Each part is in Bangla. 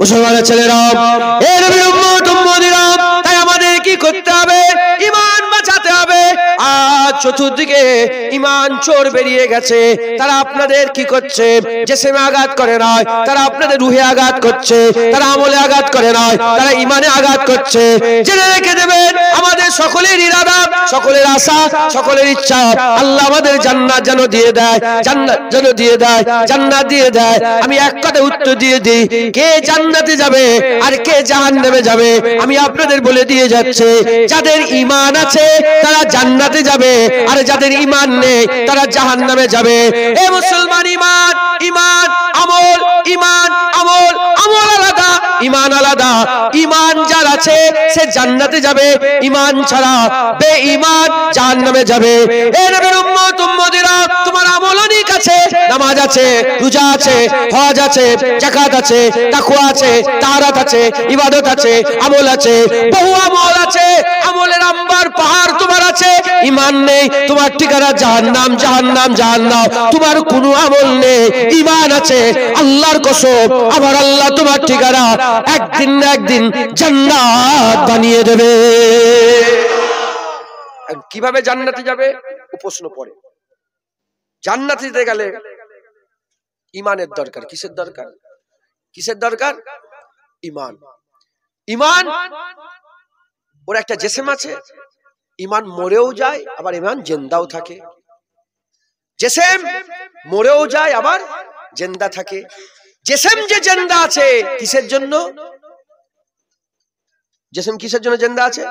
মুসলমানের ছেলেরা, এ নবীর উম্মত উম্মতিরা, তাই আমাদের কি করতে হবে? ঈমান বাঁচাতে হবে। আজ চতুর্দিকে ঈমান চোর বেরিয়ে গেছে। তারা আপনাদের কি করছে? জিসমে আঘাত করে নয়, তারা আপনাদের রুহে আঘাত করছে, তারা আমলে আঘাত করে নয়, তারা ঈমানে আঘাত করছে। জেনে রেখে দেবেন, আমাদের সকলের ইরাদা, সকলের আশা, সকলের ইচ্ছা আল্লাহ আমাদের জান্নাত যেন দিয়ে দেয়, জান্নাত যেন দিয়ে দেয়, জান্নাত দিয়ে দেয়। আমি এক কথা উত্তর দিয়ে দিই, কে জান্নাতে যাবে আর কে জাহান্নামে যাবে আমি আপনাদের বলে দিয়ে যাচ্ছে। যাদের ঈমান আছে তারা জান্নাতে যাবে, আর যাদের ঈমান নেই তারা জাহান্নামে যাবে। এ মুসলমান, ঈমান, ঈমান, আমল, ঈমান, আমল, আমল আলাদা, ঈমান আলাদা। ঈমান যার আছে সে জান্নাতে যাবে, ঈমান ছাড়া বেঈমান জাহান্নামে যাবে। এ নবীর উম্মত উম্মতিরা, তোমার আমল অনেক আছে, নামাজ আছে, রোজা আছে, হজ আছে, যাকাত আছে, তাকওয়া আছে, তাহারাত আছে, ইবাদত আছে, আমল আছে, বহু আমল আছে। আমলের আম্বার পাহাড় তোমার আছে, ঈমান নেই, তোমার ঠিকানা জাহান্নাম, জাহান্নাম, জাহান্নাম। তোমার কোনো আমল নেই, ঈমান আছে, আল্লাহর কসম আমার আল্লাহ তোমার ঠিকানা একদিন না একদিন জান্নাত বানিয়ে দেবে। কিভাবে জান্নাতে যাবে? প্রশ্ন পড়ে। জান্নাতে যেতে গেলে ঈমানের দরকার। কিসের দরকার? কিসের দরকার? ঈমান। ঈমান ওর একটা জিসম আছে, ঈমান মরেও যায় আবার ঈমান জিন্দাও থাকে। জিসম মরেও যায় আবার জিন্দা থাকে। জিসম যে জিন্দা আছে কিসের জন্য? জিসম কিসের জন্য জিন্দা আছে?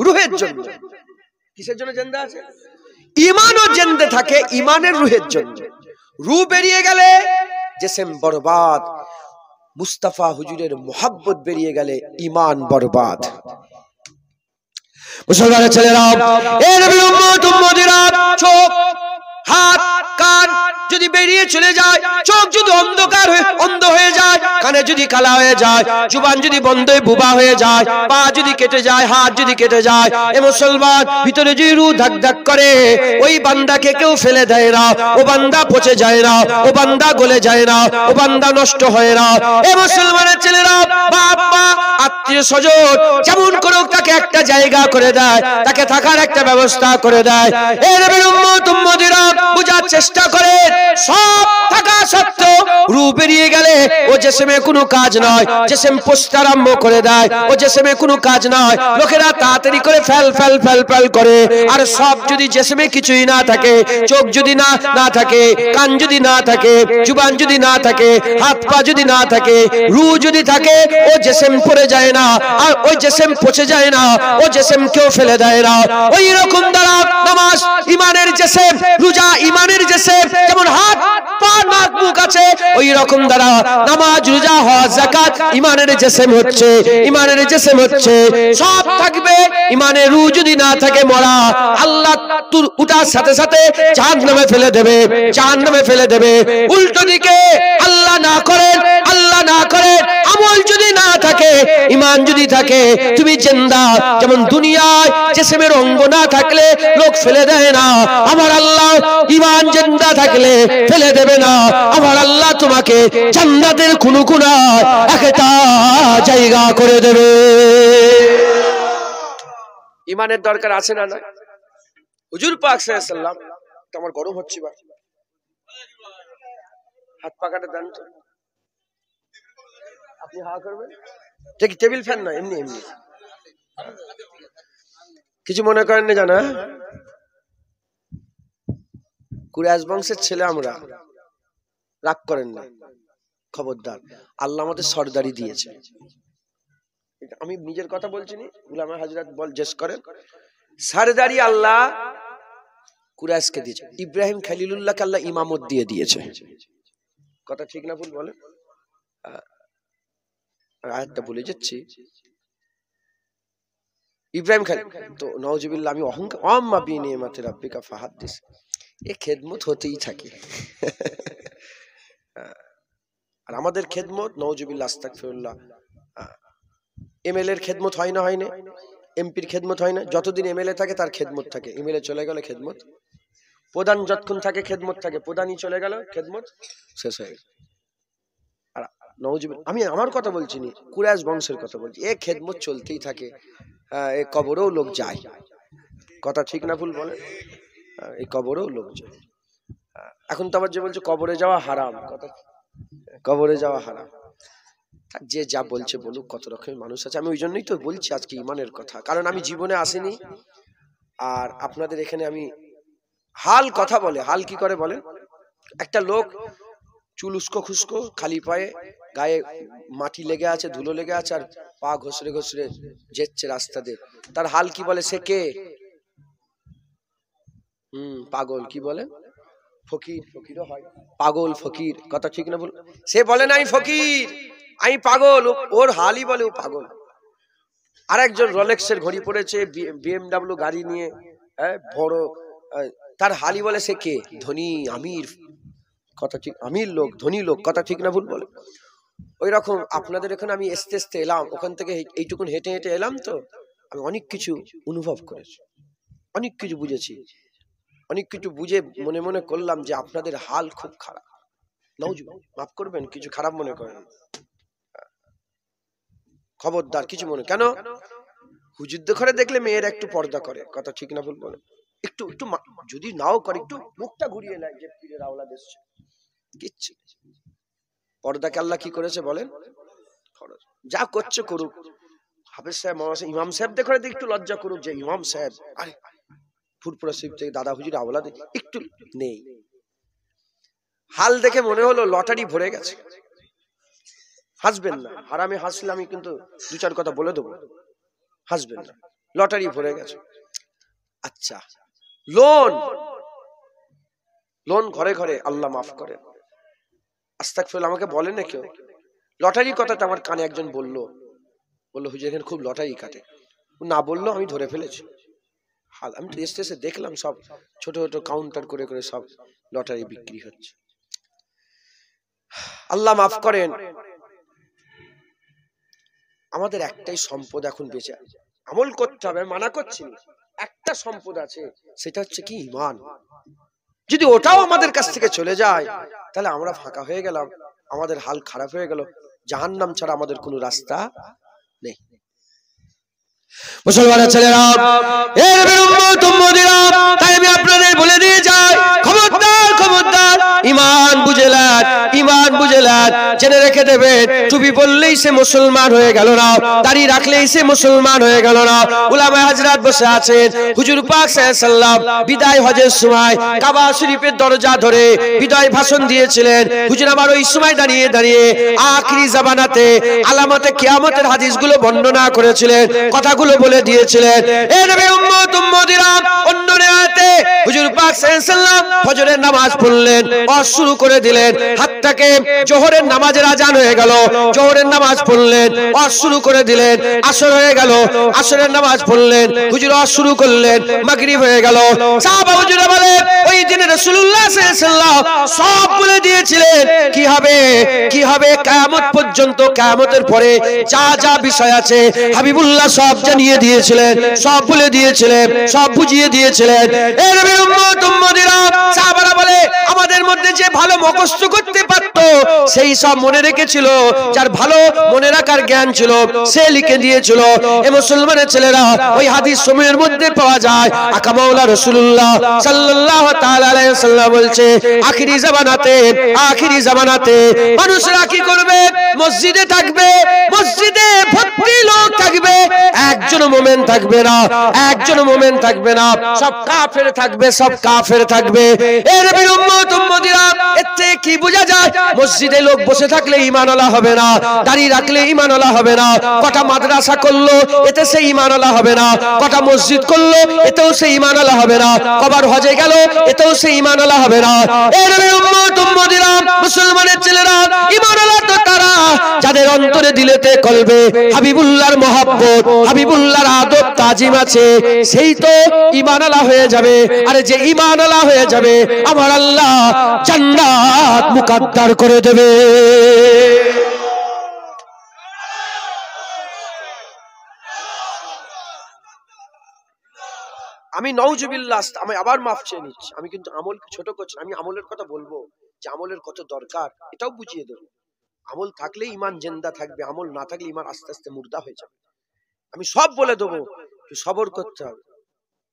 রূহের জন্য। কিসের জন্য জিন্দা আছে? ঈমানও জিন্দা থাকে ঈমানের রূহের জন্য। রূহ বেরিয়ে গেলে জিসম বরবাদ, মুস্তাফা হুজুরের মোহাব্বত বেরিয়ে গেলে ঈমান বরবাদ। মুসলমানের ছেলেরা, এ নবীর উম্মত উম্মতিরা, চোখ, হাত, কান যদি বেরিয়ে চলে যায়, চোখ যদি অন্ধকার হয়ে অন্ধ হয়ে যায়, কানে যদি কালা হয়ে যায়, জুবান যদি বন্ধ হয়ে বুবা হয়ে যায়, পা যদি কেটে যায়, হাত যদি কেটে যায়, এ মুসলমান ভিতরে যদি রূহ ধাক ধাক করে, ওই বান্দাকে কেউ ফেলে দেয় না, ও বান্দা পচে যায় না, ও বান্দা গলে যায় না, ও বান্দা নষ্ট হয় না। এ মুসলমানের ছেলেরা, বাপ মা আত্মীয় স্বজন যেমন করুক তাকে একটা জায়গা করে দেয়, তাকে থাকার একটা ব্যবস্থা করে দেয়। এ নবীর উম্মত উম্মতিরা, বুঝার চেষ্টা করেন, সব থাকা সত্ত্বেও রূহ বেরিয়ে গেলে ও জিসমে কোনো কাজ নয়, জিসম পচতে আরম্ভ করে দেয়, ও জিসমে কোনো কাজ নয়। লোকেরা তাড়াতাড়ি করে ফেল ফেল ফেল ফেল করে। আর সব যদি জিসমে কিছুই না থাকে, চোখ যদি না থাকে, কান যদি না থাকে, জুবান যদি না থাকে, হাত পা যদি না থাকে, রূহ যদি থাকে, ও জিসম পড়ে যায় না, আর ওই জিসম পচে যায় না, ও জিসম কেউ ফেলে দেয় না। ওই রকম দ্বারা নামাজ ঈমানের জিসম, রোজা ঈমানের জিসম, যেমন হাত পা নাক মুখ আছে, ওই রকম দ্বারা নামাজ, রোজা, হজ, যাকাত ঈমানের জিসম হচ্ছে, ঈমানের জিসম হচ্ছে। সব থাকবে, ঈমানের রূহ যদি না থাকে মরা, আল্লাহ তুর উঠার সাথে সাথে জাহান্নামে ফেলে দেবে, জাহান্নামে ফেলে দেবে। উল্টো দিকে আল্লাহ না করেন, আল্লাহ না করেন, আমল যদি না থাকে, ঈমান যদি থাকে, তুমি জিন্দা। যেমন দুনিয়ায় জিসমের অঙ্গ না থাকলে লোক ফেলে দেয় না, আমার আল্লাহ ঈমান জিন্দা থাকলে ফেলে দেবে না। আমার আল্লাহ তোমাকে জান্নাতের খুনখুনায় একটা জায়গা করে দেবে। ঈমানের দরকার আছে না? না। হুজুর পাক সাল্লাল্লাহু আলাইহি ওয়াসাল্লাম, আমার গরম হচ্ছে, বা হাত পাকাটা দেন তো। আপনি হাওয়া করবেন, ঠিক টেবিল ফ্যান না, এমনি এমনি। কিছু মনে করেন না জানা, কুরাইশ বংশের ছেলে আমরা, রাগ করেন না, খবরদার। আল্লাহ আমাদের সরদারি দিয়েছে, আমি নিজের কথা বলছি নি, উলামা হযরত বল জেস করেন, সরদারি আল্লাহ কুরাইশকে দিয়েছে। ইব্রাহিম খলিলুল্লাহকে আল্লাহ ইমামত দিয়ে দিয়েছে। কথা ঠিক না ভুল বলেন? আয়াতটা বলে যাচ্ছি, ইব্রাহিম খালিল তো নাউজুবিল্লাহ, আমি অহংকার, আম্মা বিনিয়ামাতি রাব্বিকা ফাহাদ্দিস, এ খেদমত হতেই থাকে। আর আমাদের খেদমত নাউজুবিল্লাহ আস্তাগফিরুল্লাহ, এমএলএ এর খেদমত হয় না, হয় না, এমপির খেদমত হয় না। যতদিন এমএলএ থাকে তার খেদমত থাকে, এমএলএ চলে গেলে খেদমত, প্রধান যতক্ষণ থাকে খেদমত থাকে, প্রধানই চলে গেল খেদমত শেষ হয়ে গেল। আর নওজুবিল্লাহ, আমি আমার কথা বলছি না, কুরাইশ বংশের কথা বলছি। এ খেদমত চলতেই থাকে, এই কবরেও লোক যায়, কথা ঠিক না ভুল বলে, এই কবরেও লোক যায়। এখন তো আবার যে বলছে কবরে যাওয়া হারাম, কথা কবরে যাওয়া হারাম। যে যা বলছে বলুক, কত রকমের মানুষ আছে। আমি ওই জন্যই তো বলছি আজকে ইমানের কথা, কারণ আমি জীবনে আসিনি, আর আপনাদের এখানে আমি হাল কথা বলে, হাল কি করে বলেন, একটা লোক চুল উস্কো খুস্কো, খালি পায়ে, গায়ে মাটি লেগে আছে, ধুলো লেগে আছে, আর পা ঘষরে ঘষরে যেচ্ছে রাস্তা দিয়ে, তার হাল কি বলে? সে কে? পাগল। কি বলে? ফকির। ফকিরও হয়, পাগল ফকির, কথা ঠিক না বল? সে বলে না আমি ফকির, আমি পাগল, ওর হালই বলে ও পাগল। আর একজন রোলেক্সের ঘড়ি পড়েছে, BMW গাড়ি নিয়ে, বড়, তার হালই বলে সে কে? ধনী, আমির, কথা ঠিক, আমির লোক, ধনী লোক, কথা ঠিক না ভুল বলে? ওই রকম আপনাদের এখানে আমি আস্তে আস্তে এলাম, ওখান থেকে এইটুকুন হেঁটে হেঁটে এলাম, তো আমি অনেক কিছু অনুভব করেছি, অনেক কিছু বুঝেছি, অনেক কিছু বুঝে মনে মনে করলাম যে আপনাদের হাল খুব খারাপ। নাউজুবিল্লাহ, মাফ করবেন, কিছু খারাপ মনে করেন, খবরদার কিছু মনে। কেন? হুজুর ঘরে দেখলে মেয়েরা একটু পর্দা করে, কথা ঠিক না ভুল বলে? একটু একটু যদি নাও করে, একটু মুখটা ঘুরিয়ে নেয় যে পীরের আওলাদ এসছে, কিচ্ছু। পর্দাকে আল্লাহ কি করেছে বলেন? যা করছে করুক, হাফেজ সাহেব, ইমাম সাহেব দেখে একটু লজ্জা করুক, যে ইমাম সাহেব, আরে ফুরপুরা শিব থেকে দাদা হুজুর আওলাদ একটু নেই। হাল দেখে মনে হলো লটারি ভরে গেছে। হাসবেন না, হারামে হাসলে আমি কিন্তু দু চার কথা বলে দেবো, হাসবেন না, লটারি ভরে গেছে। আচ্ছা, লোন, লোন ঘরে ঘরে, আল্লাহ মাফ করে, আস্তাগফিরুল্লাহ, আমাকে বলে না কেউ, লটারির কথাটা আমার কানে একজন বললো হুজুর এখানে খুব লটারি কাটে, না বললো আমি ধরে ফেলেছি। হাল আমি তো এসে দেখলাম সব ছোট ছোট কাউন্টার করে করে সব লটারি বিক্রি হচ্ছে। আল্লাহ মাফ করেন, আমাদের একটাই সম্পদ এখন বেঁচে, আমল করতে হবে, মানা করছি, একটা সম্পদ আছে, সেটা হচ্ছে কি? ঈমান। যদি ওটাও আমাদের কাছ থেকে চলে যায়, তাহলে আমরা ফাঁকা হয়ে গেলাম, আমাদের হাল খারাপ হয়ে গেল, জাহান্নাম ছাড়া আমাদের কোনো রাস্তা নেই। মুসলমানের ছেলেরা, এর উম্মত উম্মতিরা, তাই আমি আপনাদের বলে দিয়ে যাই, খবরদার খবরদার, ঈমান বুঝেলান, ঈমান বুঝেলান, জেনে রেখে দেবেন, টুপি পরলেই সে মুসলমান হয়ে গেল না, দাড়ি রাখলেই সে মুসলমান হয়ে গেল না। উলামায়ে হাজরাত বসে আছেন, হুজুর পাক সাল্লাল্লাহু আলাইহি সাল্লাম বিদায় হজের সময় কাবা শরীফের দরজা ধরে বিদায় ভাষণ দিয়েছিলেন। হুজুর আমার ওই সময় দাঁড়িয়ে দাঁড়িয়ে আখিরি জামানাতে আলামতে কিয়ামতের হাদিসগুলো বর্ণনা করেছিলেন, কথাগুলো বলে দিয়েছিলেন। এ নবী উম্মত উম্মতিরা, অন্য রাতে হুজুর পাক সাল্লাল্লাহু আলাইহি সাল্লাম ফজরের নামাজ পড়লেন, ওয়াজ শুরু করে দিলেন, হাতটাকে জোহরের নামাজের আজান হয়ে গেল, জোহরের নামাজ পড়লেন, ওয়াজ শুরু করে দিলেন, আসর হয়ে গেল, আসরের নামাজ পড়লেন, হুজুর ওয়াজ শুরু করলেন, মাগরিব হয়ে গেল। সাহাবা হুজুরা বলে, ওই দিনে রাসূলুল্লাহ সাল্লাল্লাহু আলাইহি সাল্লাম সব বলে দিয়েছিলেন কি হবে, কি হবে কিয়ামত পর্যন্ত, কিয়ামতের পরে যা যা বিষয় আছে হাবিবুল্লাহ সব জানিয়ে দিয়েছিলেন, সব বলে দিয়েছিলেন, সব বুঝিয়ে দিয়েছিলেন। এ নবী উম্মত উম্মতিরা, সাহাবারা বলে, আমাদের মধ্যে যে ভালো মুখস্থ করতে পারত সেই সব মনে রেখেছিল, যার ভালো মনে রাখার জ্ঞান ছিল সে লিখে দিয়েছিল। এ মুসলমানের ছেলেরা, ওই হাদিস সমূহের মধ্যে পাওয়া যায়, আকা মাওলা রাসূলুল্লাহ সাল্লাল্লাহু তাআলা আলাইহি ওয়াসাল্লাম বলছে, আখিরি জামানাতে, আখিরি জামানাতে মানুষরা কি করবে? মসজিদে থাকবে, মসজিদে ভর্তি লোক থাকবে, একজন মুমিন থাকবে না, একজন মুমিন থাকবে না, সব কাফের থাকবে, সব কাফের থাকবে। এর নবীর উম্মত উম্মতিরা, এতে কি বোঝা যায়? মসজিদে লোক বসে থাকলে ঈমানওয়ালা হবে না, দাড়ি রাখলে ঈমানওয়ালা হবে না, কটা মাদ্রাসা করলো এতে সে ঈমানওয়ালা হবে না, কটা মসজিদ করলো এতেও সে ঈমানওয়ালা হবে না, কবার হজে গেল এতেও সে ঈমানওয়ালা হবে না। এর নবীর উম্মত উম্মতিরা, মুসলমানের ছেলেরা, ঈমানওয়ালা তো তারা যাদের অন্তরে দিলেতে কলবে হাবিবুল্লাহর মহব্বত, হাবিবুল্লাহর আদব তাজিম আছে, সেই তো ঈমানওয়ালা হয়ে যাবে। আর যে ঈমানওয়ালা হয়ে যাবে, আমার আল্লাহ জান্নাত মুকদ্দার করে দেবে। আমি নাউজুবিল্লাহ, আমি আবার মাফ চেয়ে নিচ্ছি, আমি কিন্তু আমল ছোট করছি, আমি আমলের কথা বলবো যে আমলের কত দরকার, এটাও বুঝিয়ে দেবো। আমল থাকলে ইমান জিন্দা থাকবে, আমল না থাকলে ইমান আস্তে আস্তে মুর্দা হয়ে যাবে। আমি সব বলে দেবো, সবর করতে হবে।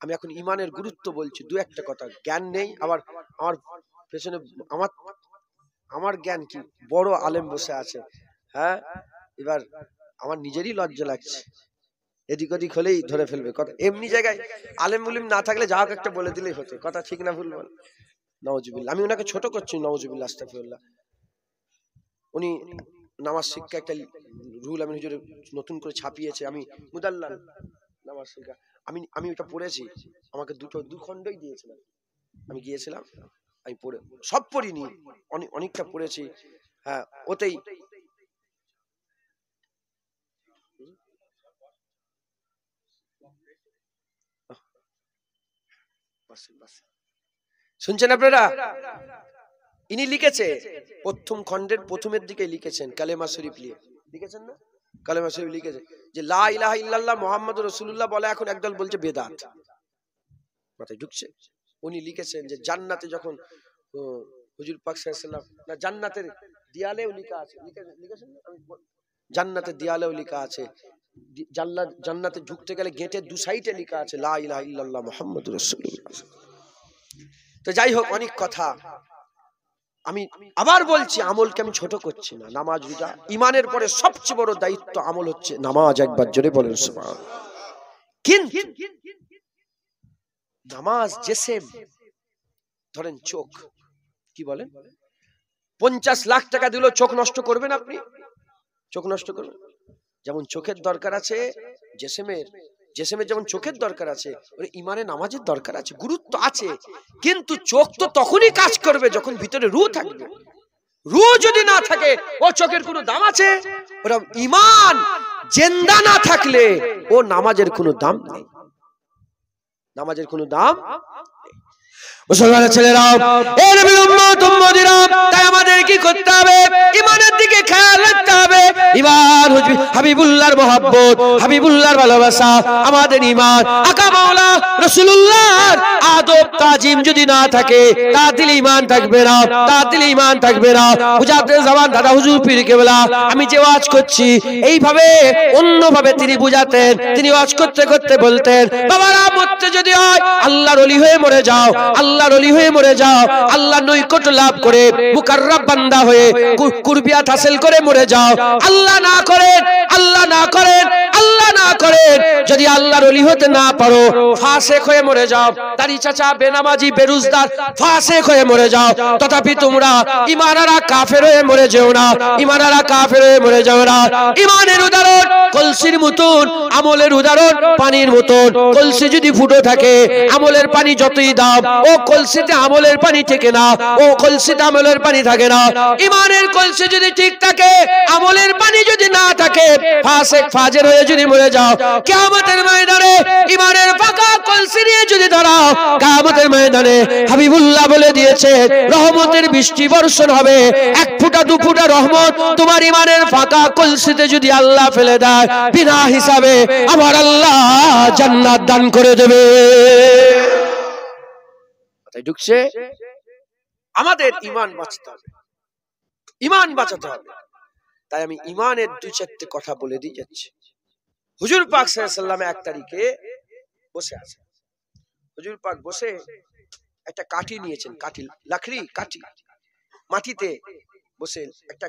আমি এখন ইমানের গুরুত্ব বলছি, দু একটা কথা। জ্ঞান নেই, আবার আমার পেছনে আমার জ্ঞান কি, বড় আলেম বসে আছে। হ্যাঁ, এবার আমার নিজেরই লজ্জা লাগছে, এদিক ওদিক হলেই ধরে ফেলবে কথা। এমনি জায়গায় আলেম মুলিম না থাকলে যা হোক একটা বলে দিলেই হতো, কথা ঠিক না ভুল বল? নাউজুবিল্লাহ, আমি ওনাকে ছোট করছি, নাউজুবিল্লাহ আস্তাগফিরুল্লাহ। উনি নামাজ শিক্ষা একটা রুল আমি হুজুর নতুন করে ছাপিয়েছে, আমি মুদাল্লাল নামাজ শিক্ষা, আমি ওটা পড়েছি, আমাকে দু খণ্ডই দিয়েছিলাম, আমি গিয়েছিলাম, আমি পড়ে সব পড়িনি, অনেকটা পড়েছি। হ্যাঁ, ওতেই শুনছেন আপনারা? ইনি লিখেছে প্রথম খণ্ডের প্রথমের দিকে লিখেছেন, কালেমা শরীফ লিখেছেন না, কালেমা শরীফ লিখেছে যে লা ইলাহা ইল্লাল্লাহ মুহাম্মাদুর রাসূলুল্লাহ বলে এখন একদল বলছে বেদাত, মাথায় ঢুকছে। উনি লিখেছেন যে জান্নাতে যখন হুজুর পাক সাল্লাল্লাহু আলাইহি ওয়াসাল্লাম, না জান্নাতের দেয়ালেও লেখা আছে, লিখেছেন না, জান্নাতের দেয়ালেও লেখা আছে, জান্নাতে ঢুকতে গেলে গেটের দু সাইডে লেখা আছে লা ইলাহা ইল্লাল্লাহ মুহাম্মাদুর রাসূলুল্লাহ। তো যাই হোক, অনেক কথা। আমি আবার বলছি, আমলকে আমি ছোট করছি না। নামাজ রোজা ইমানের পরে সবচেয়ে বড় দায়িত্ব আমল হচ্ছে নামাজ। একবার জোরে বলেন সুবহানাল্লাহ। কিন্তু নামাজ জেসেম, ধরেন চোখ, কি বলেন, 50 লাখ টাকা দিলেও চোখ নষ্ট করবেন আপনি? চোখ নষ্ট করবেন? যেমন চোখের দরকার আছে জেসেমের যেমন চোখের দরকার আছে, ইমানে নামাজের দরকার আছে, গুরুত্ব আছে। কিন্তু চোখ তো তখনই কাজ করবে যখন ভিতরে রূহ থাকবে। রূহ যদি না থাকে, ও চোখের কোনো দাম আছে? ওরা ইমান জিন্দা না থাকলে ও নামাজের কোনো দাম নেই, নামাজের কোনো দাম নেই। মুসলমানের ছেলেরা, এ নবীর উম্মত উম্মতিরা, তাই আমাদের কি করতে হবে? ইমানের দিকে খেয়াল রাখতে হবে। ইমান হাবিবুল্লাহর মহব্বত, হাবিবুল্লাহর ভালোবাসা, আমাদের ইমান আকা মাওলা রাসূলুল্লাহর আদব তাজিম যদি না থাকে, তাতিল ইমান থাকবে না, তাতিল ইমান থাকবে না। বুঝাতে জবান দাদা হুজুর পীর কেবলা, আমি যে ওয়াজ করছি এইভাবে অন্যভাবে তিনি বুঝাতেন। তিনি ওয়াজ করতে করতে বলতেন, বাবারা মরতে যদি হয় আল্লাহর ওলি হয়ে মরে যাও, আল্লাহর ওলি হয়ে মরে যাও, আল্লাহ নৈকট্য লাভ করে মুকাররাব বান্দা হয়ে কুরবিয়াত হাসিল করে মরে যাও। আল্লাহ না করেন, আল্লাহ না করেন, আল্লাহ না করেন, যদি আল্লাহর ওলি হতে না পারো, ফাসিক হয়ে মরে যাও, দাড়ি চাচা, বেনামাজি, বেরুজদার, ফাসিক হয়ে মরে যাও। তথাপি তোমরা ঈমানারা কাফের হয়ে মরে যেও না, ঈমানারা কাফের হয়ে মরে যাও না। ঈমানের উদাহরণ কলসির মতন, আমলের উদাহরণ পানির মতন। কলসি যদি ফুটো থাকে, আমলের পানি যতই দাও, ও কলসিতে আমলের পানি থাকে না, ও কলসিতে আমলের পানি থাকে না। ঈমানের কলসি যদি ঠিক থাকে, আমলের পানি যদি না থাকে, ফাসিক ফাজের হয়ে যদি মরে যাও, কিয়ামতের ময়দানে ঈমানের পাকা কলসি নিয়ে যদি দাঁড়াও, কিয়ামতের ময়দানে হাবিবুল্লাহ বলে দিয়েছে রহমতের বৃষ্টি বর্ষণ হবে। 1 ফোঁটা 2 ফোঁটা রহমত তোমার ঈমানের ফাঁকা কলসিতে যদি আল্লাহ ফেলে দেয়, বিনা হিসাবে আমার আল্লাহ জান্নাত দান করে দেবে। তাই ঢুকছে, আমাদের ঈমান বাঁচাতে হবে, ঈমান বাঁচাতে হবে। তাই আমি ঈমানের 2-4টে কথা বলে দিয়ে যাচ্ছি। হুজুর পাক সাল্লাল্লাহু আলাইহি ওয়াসাল্লাম 1 তারিখে বসে আছেন। হুজুর পাক বসে একটা কাঠি নিয়েছেন, কাঠি, লাকড়ি কাঠি, মাটিতে বসে একটা,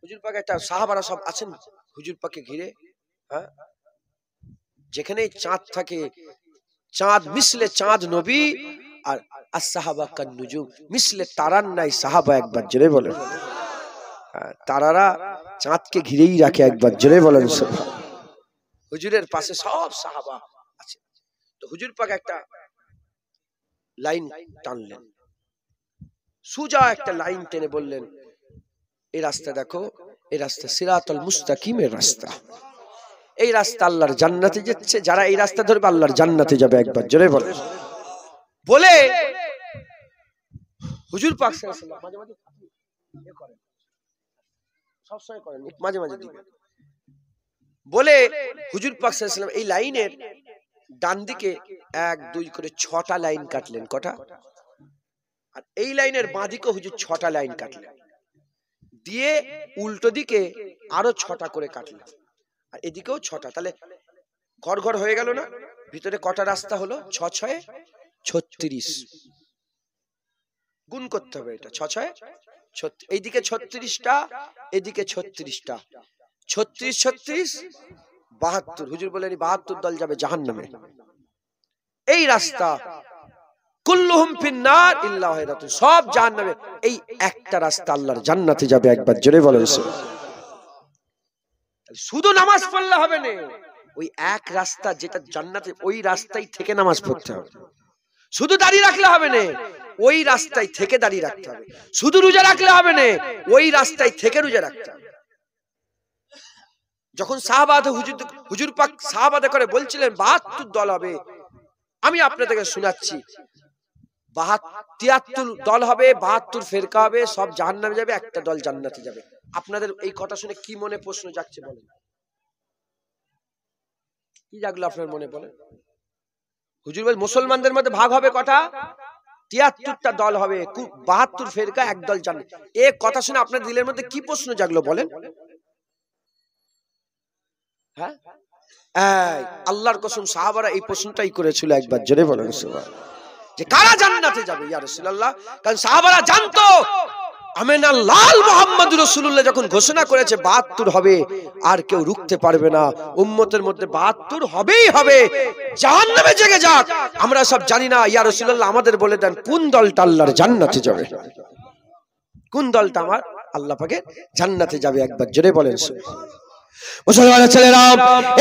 হুজুর পাক একটা, সাহাবারা সব আছেন হুজুর পাককে ঘিরে। হ্যাঁ, যেখানে চাঁদ থাকে, চাঁদ মিসলে চাঁদ নবী, আর আসহাবা কান নুজুম মিসলে তারার নাই সাহাবা। একবার জোরে বলেন, তারারা চাঁদকে ঘিরেই রাখে। একবার জোরে বলেন সুবহানাল্লাহ। হুজুরের পাশে সব সাহাবা আছে। তো হুজুর পাক একটা লাইন টানলেন, সুজা একটা লাইন টেনে বললেন, এই রাস্তা দেখো, এই রাস্তা সিরাতুল মুস্তাকিমের রাস্তা, এই রাস্তা আল্লাহর জান্নাতে যাচ্ছে, যারা এই রাস্তা ধরবে আল্লাহর জান্নাতে যাবে। একবার জোরে বলেন। বলে হুজুর পাক সাল্লাল্লাহু আলাইহি ওয়াসাল্লাম মাঝে মাঝে করেন, সব সময় করেন, মাঝে মাঝে দিবেন। বলে হুজুর পাক সাল্লাল্লাহু আলাইহি ওয়াসাল্লাম এই লাইনের ডান দিকে 1 2 করে 6টা লাইন কাটলেন। কটা? আর এই লাইনের বাঁ দিকে হুজুর 6টা লাইন কাটলেন। দিয়ে উল্টো দিকে আরো 6টা করে কাটলাম, আর এদিকেও 6টা, তাহলে ঘর ঘর হয়ে গেল না? ভিতরে কটা রাস্তা হলো? 6 6 36। গুণ করতে হবে এটা, 6 6 36। এইদিকে 36টা, এদিকে 36টা, 36 36 72। হুজুর বলেন 72 দল যাবে জাহান্নামে। এই রাস্তা কুল্লুহুম ফিন্নার ইল্লা ওয়াহিদাতুন, সব জাহান্নামে। এই একটা রাস্তা আল্লাহর জান্নাতে যাবে, একবার জোরে বলেন। শুধু নামাজ পড়লে হবে না, ওই এক রাস্তা যেটা জান্নাতে, ওই রাস্তায় থেকে নামাজ পড়তে হবে। শুধু দাঁড়িয়ে রাখলে হবে না, ওই রাস্তায় থেকে দাঁড়িয়ে রাখতে হবে। শুধু রোজা রাখলে হবে না, ওই রাস্তায় থেকে রোজা রাখতে হবে। যখন সাহাবাতে হুজুর পাক সাহাবাতে করে বলছিলেন 72 দল হবে, আমি আপনাদেরকে শোনাচ্ছি 73 দল হবে, 72 ফেরকা হবে, সব জাহান্নামে যাবে, একটা দল জান্নাতে যাবে। আপনাদের এই কথা শুনে কি মনে প্রশ্ন জাগছে বলেন? কি জাগলো আপনার মনে বলেন? হুজুর বল মুসলমানদের মধ্যে ভাগ হবে কটা? 73টা দল হবে, 72 ফেরকা, এক দল জান্নাত। এই কথা শুনে আপনার দিলের মধ্যে কি প্রশ্ন জাগলো বলেন? হ্যাঁ, আল্লাহর কসম সাহাবারা এই প্রশ্নটাই করেছিল, একবার জোরে বলেন সুবহানাল্লাহ, যে কারা জান্নাতে যাবে ইয়া রাসূলুল্লাহ। কারণ সাহাবারা জানতো আমেনা লাল মুহাম্মদুর রাসূলুল্লাহ যখন ঘোষণা করেছে 72 হবে, আর কেউ রুখতে পারবে না। উম্মতের মধ্যে 72 হবেই হবে, জাহান্নামে জেগে যাক। আমরা সব জানি না, ইয়া রাসূলুল্লাহ আমাদের বলে দেন কোন দলটা আল্লাহর জান্নাতে যাবে, কোন দলটা আমার আল্লাহ পাকের জান্নাতে যাবে, একবার জোরে বলেন সুবহানাল্লাহ। মুসলমানের ছেলেরা,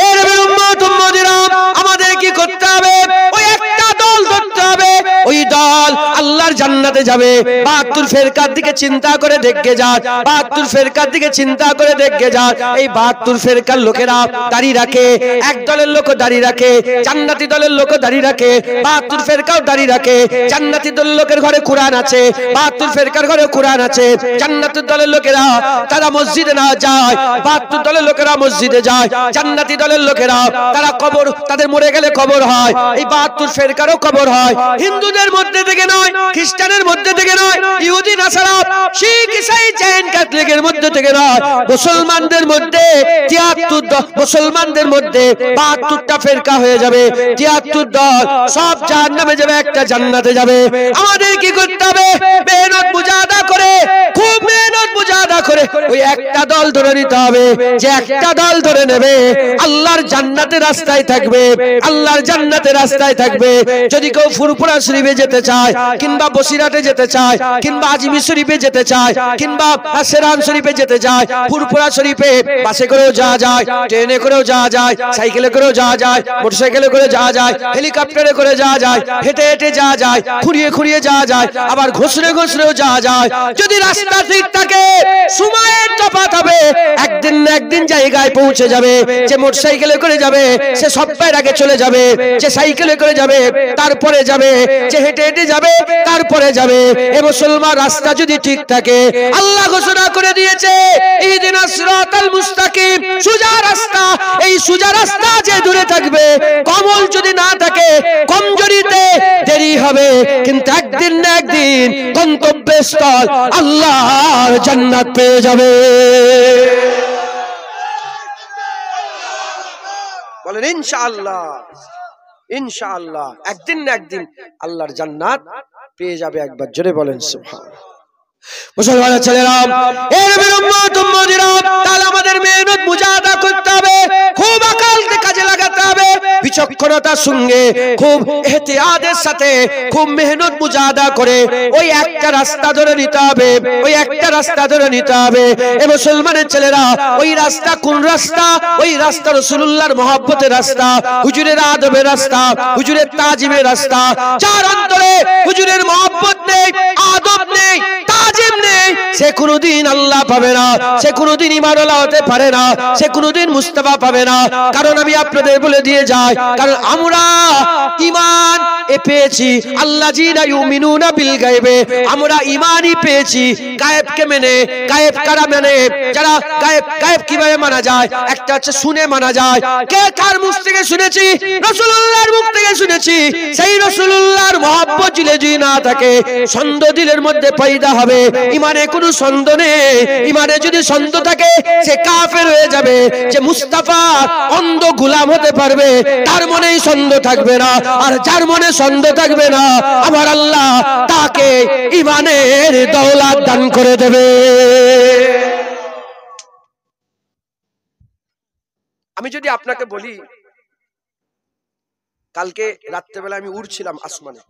এ নবীর উম্মত উম্মতিরা, আমাদের কি করতে হবে? ওই একটা দল ধরতে হবে, ওই দল আল্লাহর জান্নাতে যাবে। 72 ফেরকার দিকে চিন্তা করে দেখে যান, 72 ফেরকার দিকে চিন্তা করে দেখে যান। এই 72 ফেরকার লোকেরা দাড়ি রাখে, এক দলের লোক দাড়ি রাখে, জান্নাতি দলের লোক দাড়ি রাখে, 72 ফেরকাও দাড়ি রাখে। জান্নাতি দলের লোকের ঘরে কোরআন আছে, 72 ফেরকার ঘরে কোরআন আছে। জান্নাতি দলের লোকেরা তারা মসজিদে না যায়, 72 দলের লোকেরা মসজিদে যায়। জান্নাতি দলের লোকেরা তারা কবর, তাদের মরে গেলে কবর হয়, এই 72 ফেরকারও কবর হয়। হিন্দুদের মধ্যে থেকে নয়, খ্রিস্টানের মধ্যে থেকে নয়, ইহুদি নাসারা শিখ ইসাই জৈন ক্যাথলিকের মধ্যে থেকে নয়, মুসলমানদের মধ্যে 73 মুসলমানদের মধ্যে 72টা ফেরকা হয়ে যাবে, 73 দল, সব জাহান্নামে যাবে, একটা জান্নাতে যাবে। আমাদের কি করতে হবে? মেহনত মুজাহাদা করে, খুব মেহনত মুজাহাদা করে ওই একটা দল ধরে নিতে হবে, যে একটা দল ধরে নেবে আল্লাহর জান্নাতের রাস্তায় থাকবে, আল্লাহর জান্নাতের রাস্তায় থাকবে। যদি কেউ ফুরফুরা শরীফে যেতে চায়, কিংবা বসিরাটে যেতে চায়, কিংবা আজমির শরীফে যেতে চায়, কিংবা সেরান শরীফে যেতে চায়, ফুরফুরা শরীফে বাসে করেও যাওয়া যায়, ট্রেনে করেও যাওয়া যায়, সাইকেলে করেও যাওয়া যায়, মোটরসাইকেলে করে যাওয়া যায়, হেলিকপ্টারে করে যাওয়া যায়, হেঁটে হেঁটে যাওয়া যায়, খুঁড়িয়ে খুঁড়িয়ে যাওয়া যায়, আবার ঘষড়ে ঘষড়েও যাওয়া যায়। যদি রাস্তা ঠিক থাকে, সময়ের তফাৎ হবে, একদিন না একদিন জায়গায় পৌঁছে যাবে। যে মোটরসাইকেলে করে যাবে সে সপ্তাহের আগে চলে যাবে, যে সাইকেলে করে যাবে তারপরে যাবে, যে হেঁটে হেঁটে যাবে তারপরে যাবে। এ মুসলমান, রাস্তা যদি ঠিক থাকে, আল্লাহ ঘোষণা করে দিয়েছে ইহদিনাস সিরাতাল মুস্তাকিম, সোজা রাস্তা। এই সোজা রাস্তা যে দূরে থাকবে, কমল যদি না থাকে, কমজোরিতে দেরি হবে, কিন্তু একদিন না একদিন গন্তব্যস্থল আল্লাহর জান্নাত পেয়ে যাবে। বলেন ইনশাআল্লাহ, ইনশাআল্লাহ একদিন না একদিন আল্লাহর জান্নাত পেয়ে যাবে, একবার জোরে বলেন সুবহানাল্লাহ। মুসলমানের ছেলেরা, এ নবীর উম্মত উম্মতিরা, তাহলে আমাদের মেহনত মুজাহাদা করতে হবে, খুব আকালকে কাজে লাগাতে হবে, বিচক্ষণতার সঙ্গে, খুব ইহতিয়াতের সাথে, খুব মেহনত মুজাহাদা করে ওই একটা রাস্তা ধরে নিতে হবে, ওই একটা রাস্তা ধরে নিতে হবে। এ মুসলমানের ছেলেরা, ওই রাস্তা কোন রাস্তা? ওই রাস্তা রাসূলুল্লাহর মহব্বতের রাস্তা, হুজুরের আদবের রাস্তা, হুজুরের তাজিমের রাস্তা। যার অন্তরে হুজুরের মহব্বত নেই, আদব নেই, তাজিম নেই, সে কোনোদিন আল্লাহ পাবে না, সে কোনোদিন ঈমানওয়ালা হতে পারে না, সে কোনোদিন মুস্তাফা পাবে না। কারণ আমি আপনাদের বলে দিয়ে যাই, কারণ আমরা ঈমান পেয়েছি, আল্লাযীনা ইউমিনুনা বিল গায়বে, আমরা ঈমানই পেয়েছি গায়েবকে মেনে। গায়েব কারা মানে? যারা গায়েব। গায়েব কিভাবে মানা যায়? একটা হচ্ছে শুনে মানা যায়। কে কার মুখ থেকে শুনেছি? রাসূলুল্লাহর মুখ থেকে শুনেছি। সেই রাসূলুল্লাহর মহব্বত যদি না থাকে, সন্দেহ দিলের মধ্যে পয়দা হবে, ঈমানে কোনো কোনো সন্দেহ নেই, ইমানে যদি সন্দেহ থাকে সে কাফের হয়ে যাবে। যে মুস্তাফা অন্ধ গোলাম হতে পারবে তার মনেই সন্দেহ থাকবে না, আর যার মনে সন্দেহ থাকবে না আমার আল্লাহ তাকে ইমানের দৌলত দান করে দেবে। আমি যদি আপনাকে বলি কালকে রাত্রেবেলা আমি উড়ছিলাম আসমানে,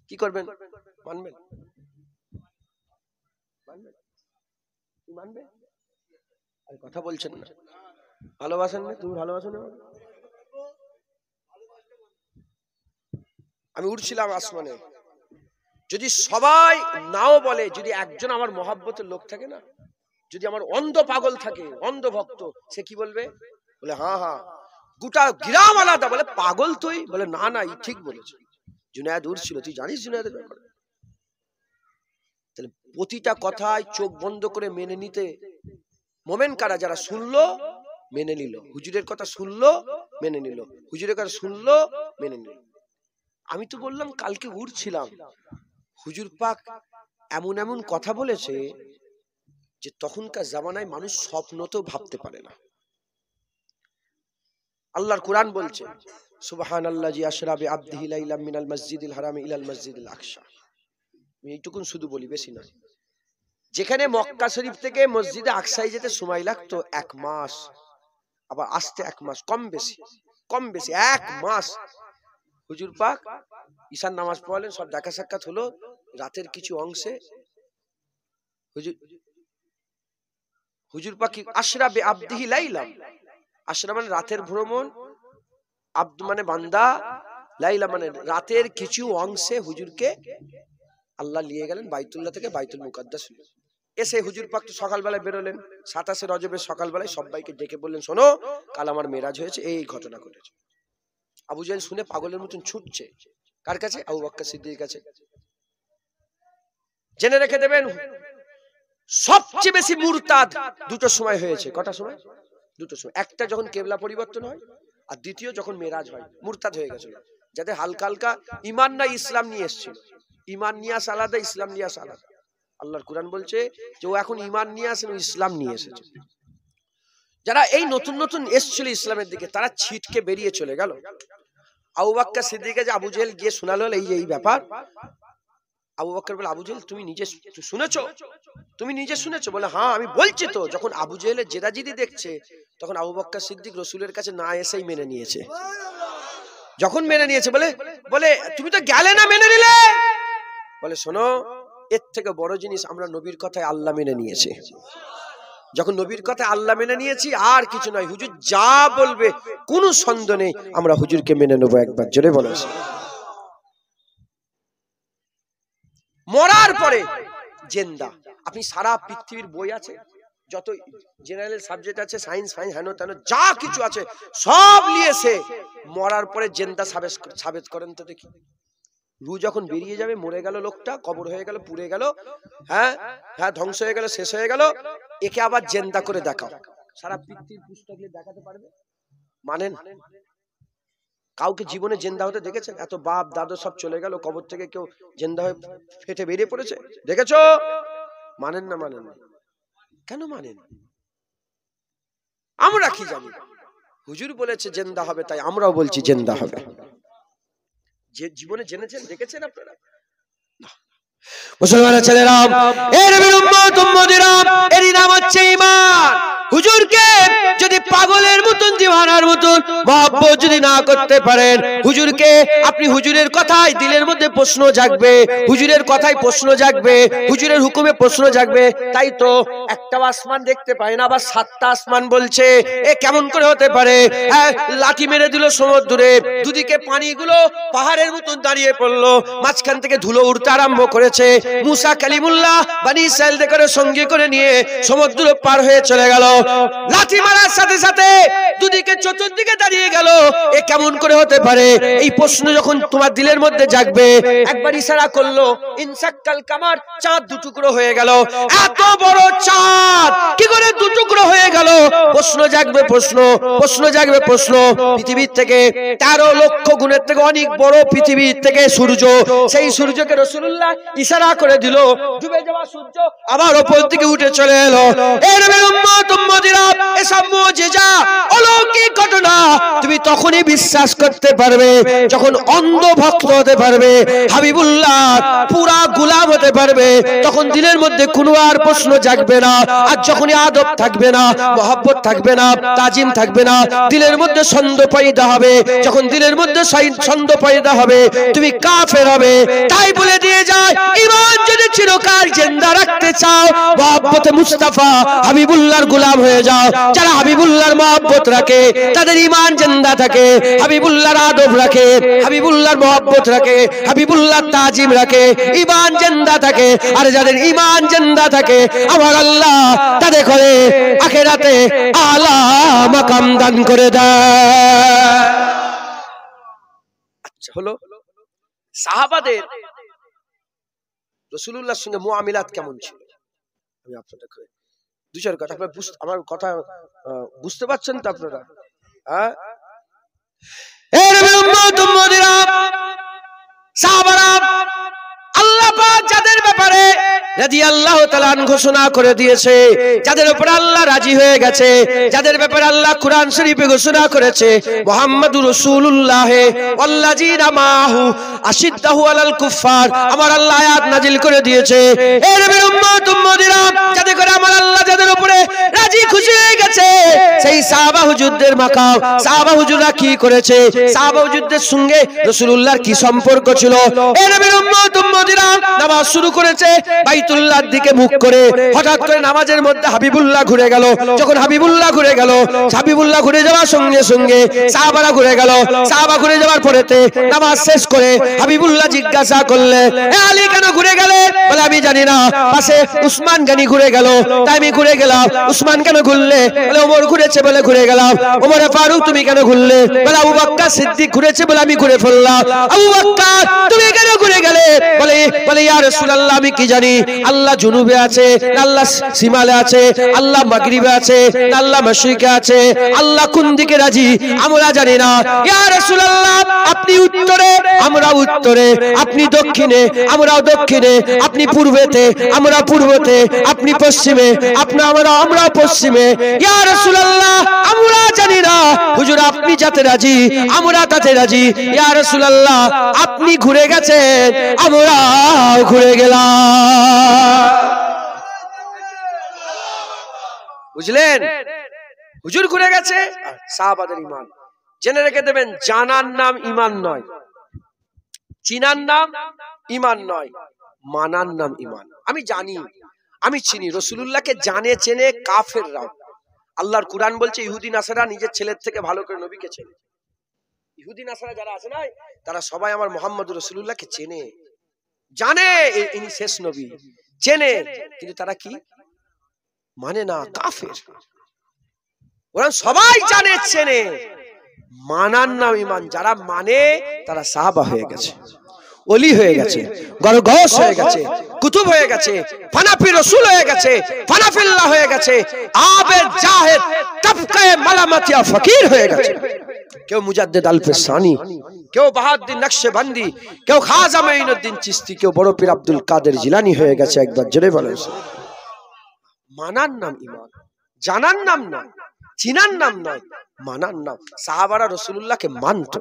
কি করবেন? মানবেন? মানবে? আর কথা বলছেন না, ভালোবাসেন না? তুমি ভালোবাসো না? আমি উড়ছিলাম আসমানে, যদি সবাই নাও বলে, যদি একজন আমার মহাব্বতের লোক থাকে না, যদি আমার অন্ধ পাগল থাকে, অন্ধ ভক্ত, সে কি বলবে? বলে হ্যাঁ হ্যাঁ, গোটা গ্রাম আলাদা বলে পাগল তুই, বলে না না ঠিক বলেছে। জুনায়েদ উড়ছিল, তুই জানিস জুনায়েদের ব্যাপারে? তাহলে প্রতিটা কথায় চোখ বন্ধ করে মেনে নিতে মোমেন কারা? যারা শুনলো মেনে নিল, হুজুরের কথা শুনলো মেনে নিল, হুজুরের কথা শুনলো মেনে নিল। আমি তো বললাম কালকে উড়ছিলাম, হুজুর পাক এমন এমন কথা বলেছে যে তখনকার জামানায় মানুষ স্বপ্নতেও ভাবতে পারে না। আল্লাহর কোরআন বলছে সুবহানাল্লাযী আসরা বিআবদিহি লাইলাম মিনাল মসজিদিল হারামি ইলাল মসজিদিল আকসা। আমি এইটুকুন শুধু বলি, বেশি না। যেখানে মক্কা শরীফ থেকে মসজিদে আকসায় যেতে সময় লাগতো 1 মাস, আবার আসতে 1 মাস, কম বেশি 1 মাস। হুজুর পাক ঈশার নামাজ পড়লেন, সব দেখা সাক্ষাৎ হলো, রাতের কিছু অংশে হুজুর পাক আসরা বিআবদিহি লাইলাম, আসরা মানে রাতের ভ্রমণ, আব্দ মানে বান্দা, লাইলা মানে রাতের কিছু অংশে হুজুরকে আল্লাহ নিয়ে গেলেন বাইতুল্লাহ থেকে বাইতুল মুকাদ্দাস। এসে হুজুর পাক তো সকালবেলায় বেরোলেন, 27 রজবের সকালবেলায় সবাইকে ডেকে বললেন, শোনো কাল আমার মেরাজ হয়েছে, এই ঘটনা ঘটেছে। আবু জাহেল শুনে পাগলের মতন ছুটছে, কার কাছে? আবু বকর সিদ্দিকের কাছে। জেনে রেখে দেবেন সবচেয়ে বেশি মুরতাদ দুটো সময় হয়েছে। কটা সময়? দুটো সময়। একটা যখন কেবলা পরিবর্তন হয়, আর দ্বিতীয় যখন মেরাজ হয়, মুরতাদ হয়ে গেছিল। যাদের হালকা হালকা ইমান না ইসলাম নিয়ে এসেছিল, ইমান নিয়ে আসা আলাদা, ইসলাম নিয়ে আসা আলাদা। আল্লাহর কোরআন বলছে যে ও এখন ইমান নিয়ে আসেন, ইসলাম নিয়ে এসেছে। যারা এই নতুন নতুন এসেছিল ইসলামের দিকে, তারা ছিটকে বেরিয়ে চলে গেল। আবু বকর সিদ্দিককে যে আবু জেহেল গিয়ে শোনালো এই ব্যাপার, আবু বকর বলে, আবু জেহেল তুমি নিজে শুনেছো? তুমি নিজে শুনেছো? বলে হ্যাঁ আমি বলছি তো। যখন আবু জেহেলের জেদাজিদি দেখছে, তখন আবু বকর সিদ্দিক রসুলের কাছে না এসেই মেনে নিয়েছে। যখন মেনে নিয়েছে, বলে তুমি তো গেলে না, মেনে নিলে? বলে শোনো, এর থেকে বড় জিনিস আমরা নবীর কথায় আল্লাহ মেনে নিয়েছে। যখন নবীর কথায় আল্লাহ মেনে নিয়েছি, আর কিছু নয়, হুজুর যা বলবে কোনো সন্দেহ নেই, আমরা হুজুরকে মেনে নেবো। একবার জোরে বলো। মরার পরে জেন্দা, আপনি সারা পৃথিবীর বই আছে, যত জেনারেল সাবজেক্ট আছে, সায়েন্স হেন তেন যা কিছু আছে, সব নিয়েছে মরার পরে জেন্দা সাবেত করেন তো দেখি। রু যখন বেরিয়ে যাবে, মরে গেল লোকটা, কবর হয়ে গেল, পুড়ে গেল, হ্যাঁ ধ্বংস হয়ে গেল, শেষ হয়ে গেল, একে আবার জেন্দা করে দেখাও। সারা পৃথিবীর পুস্তক দেখাতে পারবে? মানেন? কাউকে জীবনে জেন্দা হতে দেখেছেন? এত বাপ দাদু সব চলে গেল, কবর থেকে কেউ জেন্দা হয়ে ফেটে বেরিয়ে পড়েছে দেখেছো? মানেন না? মানেন না? কেন মানেন? আমরা কি জানি? হুজুর বলেছে জেন্দা হবে, তাই আমরাও বলছি জেন্দা হবে। যে জীবনে জেনেছেন, দেখেছেন আপনারা? মুসলমানের ছেলেরা, এর উম্মত উম্মতিরা, এরই নাম হচ্ছে ঈমান। হুজুরকে যদি পাগলের মতন, দিওয়ানার মতন মহব্বত যদি না করতে পারেন, হুজুরকে আপনি হুজুরের কথায় দিলের মধ্যে প্রশ্ন জাগবে, হুজুরের কথায় প্রশ্ন জাগবে, হুজুরের হুকুমে প্রশ্ন জাগবে। তাই তো একটা আসমান দেখতে পায় না, আবার 7টা আসমান বলছে। এ কেমন করে হতে পারে? লাঠি মেরে দিল সমুদ্রে, দুদিকে পানিগুলো পাহাড়ের মতন দাঁড়িয়ে পড়লো, মাঝখান থেকে ধুলো উড়তে আরম্ভ করেছে। মুসা কালিমুল্লাহ বনি ইসরাইলদের করে সঙ্গে করে নিয়ে সমুদ্র পার হয়ে চলে গেল। লাঠি মারার সাথে সাথে দুদিকে চতুর্দিকে দাঁড়িয়ে গেল। এ কেমন করে হতে পারে? এই প্রশ্ন যখন তোমার দিলের মধ্যে জাগবে, একবার ইশারা করলো, ইনসাক্কাল কামার, চাঁদ দুটুকরো হয়ে গেল। এত বড় চাঁদ কি করে দুটুকরো হয়ে গেল? গেল। প্রশ্ন জাগবে প্রশ্ন, প্রশ্ন জাগবে প্রশ্ন। পৃথিবীর থেকে 13 লক্ষ গুণের থেকে অনেক বড় পৃথিবীর থেকে সূর্য, সেই সূর্যকে রাসূলুল্লাহ ইশারা করে দিল, ডুবে যাওয়া সূর্য আবার উপর দিকে উঠে চলে এলো। এর উম্মত উম্মতিরা, এসব মুজিজা অলৌকিক ঘটনা তুমি তখনই বিশ্বাস করতে পারবে যখন অন্ধ ভক্ত হতে পারবে, হাবিবুল্লাহ পুরা গোলাম হতে পারবে। তখন দিলের মধ্যে কোনো আর প্রশ্ন জাগবে না। আর যখনই আদব থাকবে না, মহব্বত থাকবে না, তাজিম থাকবে না, দিলের মধ্যে সন্দেহ পয়দা হবে। যখন দিলের মধ্যে সন্দেহ পয়দা হবে, তুমি কাফের হবে। তাই বলে দিয়ে যায়, ঈমান যদি চিরকাল জিন্দা রাখতে চাও, মহব্বতে মুস্তাফা হাবিবুল্লাহর গোলাম হয়ে যাও। যারা হাবিবুল্লাহর মহব্বত রাখে তাদের ঈমান জিন্দা থাকে, হাবিবুল্লাহর আদব রাখে, হাবিবুল্লাহর মহব্বত রাখে, হাবিবুল্লাহর তাজিম রাখে, ঈমান জিন্দা থাকে। আর যাদের ঈমান জিন্দা থাকে, আমার আল্লাহ তাদের করে আখিরাতে আলা মাকাম দান করে দেয়। আচ্ছা, হলো সাহাবাদের রাসূলুল্লাহর সঙ্গে মুআমিলাত কেমন ছিল, আমি আপনাদেরকে দুই চার কথা, আমার কথা বুঝতে পারছেন তো আপনারা? হ্যাঁ, এর উম্মত উম্মতিরা, সাহাবারা, আল্লাহ পাক যাদের ব্যাপারে রাদিয়াল্লাহু তাআলা ঘোষণা করে দিয়েছে, যাদের উপর আল্লাহ রাজি হয়ে গেছে, যাদের ব্যাপারে আল্লাহ কুরআন শরীফে ঘোষণা করেছে, মুহাম্মাদুর রাসূলুল্লাহ ওয়াল্লাযীনা মাহু আশিদ্দাহু আলাল কুফার, আমার আল্লাহ আয়াত নাজিল করে দিয়েছে। এর উম্মত উম্মতিরা, যাদের করে আমার আল্লাহ যাদের উপরে রাজি খুশি হয়ে গেছে, সেই সাহাবা হুজুরদের মাকাম, সাহাবা হুজুররা কি করেছে, সাহাবা হুজুরদের সঙ্গে রাসূলুল্লাহর কি সম্পর্ক ছিল। এর উম্মত উম্মতিরা, নামাজ শুরু করেছে বাইতুল্লাহর দিকে মুখ করে, হঠাৎ করে নামাজের মধ্যে হাবিবুল্লাহ ঘুরে গেল। যখন হাবিবুল্লাহ ঘুরে গেল, হাবিবুল্লাহ ঘুরে যাওয়ার সঙ্গে সঙ্গে সাহাবারা ঘুরে গেল। সাহাবা ঘুরে যাওয়ার পরেতে নামাজ শেষ করে হাবিবুল্লাহ জিজ্ঞাসা করলে, এ আলী কেন ঘুরে গেলে? বলে আমি জানি না, পাশে উসমান গানি ঘুরে গেল তাই আমি ঘুরে গেলাম। উসমান কেন ঘুরলে? বলে ওমর ঘুরেছে বলে ঘুরে গেলাম। ওমরে ফারুক তুমি কেন ঘুরলে? বলে আবু বকর সিদ্দিক ঘুরেছে বলে আমি ঘুরে ফেললাম। আবু বকর তুমি কেন ঘুরে গেলে? বলে ইয়া রাসূলুল্লাহ আমি কি জানি, আল্লাহ জুনুবে আছে, আল্লাহ শিমালে আছে, আল্লাহ মাগরিবে আছে, আল্লাহ মাশরিকে আছে, আল্লাহ কোন দিকে রাজি আমরা জানি না। ইয়া রাসূলুল্লাহ আপনি উত্তরে আমরা উত্তরে, আপনি দক্ষিণে আমরাও দক্ষিণে, আপনি পূর্বেতে আমরা পূর্বতে, আপনি পশ্চিমে আমরা পশ্চিমে। ইয়া রাসূলুল্লাহ আমরা জানি না, হুজুর আপনি যাতে রাজি আমরা তাতে রাজি। ইয়া রাসূলুল্লাহ আপনি ঘুরে গেছেন আমরা ঘুরে গেলাম। বুঝলেন? হুজুর ঘুরে গেছে, সাহাবাদের ঈমান জেনে রেখে দেবেন। জানার নাম ঈমান নয়, চিনার নাম ঈমান নয়, মানার নাম ঈমান। আমি জানি, আমি চিনি, রাসূলুল্লাহকে জানে চেনে কাফেররাও। আল্লাহর কুরআন বলছে ইহুদি নাসারা নিজের ছেলের থেকে ভালো করে নবীকে চেনে। ইহুদি নাসারা যারা আছে না, তারা সবাই আমার মুহাম্মদ রাসূলুল্লাহকে চেনে, জানে ইনি শেষ নবী, চেনে, কিন্তু তারা কি মানে না, কাফের। ওরা সবাই জানে চেনে, মানার নাম ঈমান। যারা মানে তারা সাহাবা হয়ে গেছে, ওলি হয়ে গেছে, গরগস হয়ে গেছে, কুতুব হয়ে গেছে, ফানাফি রাসূল হয়ে গেছে, ফানাফিল্লাহ হয়ে গেছে, আবেদ জাহেদ তবকায়ে মালামাতিয়া ফকির হয়ে গেছে। কেউ মুজাদ্দিদ আল-ফিসানি, কেউ বাহাউদ্দিন নকশবন্দি, কেউ খাজা মঈনুদ্দিন চিশতি, কেউ বড় পীর আব্দুল কাদের জিলানী হয়ে গেছে। একবার জোরে বলেন। মানার নাম ঈমান, জানার নাম না, চিনার নাম নয়, মানার নাম। সাহাবারা রাসূলুল্লাহকে মানত,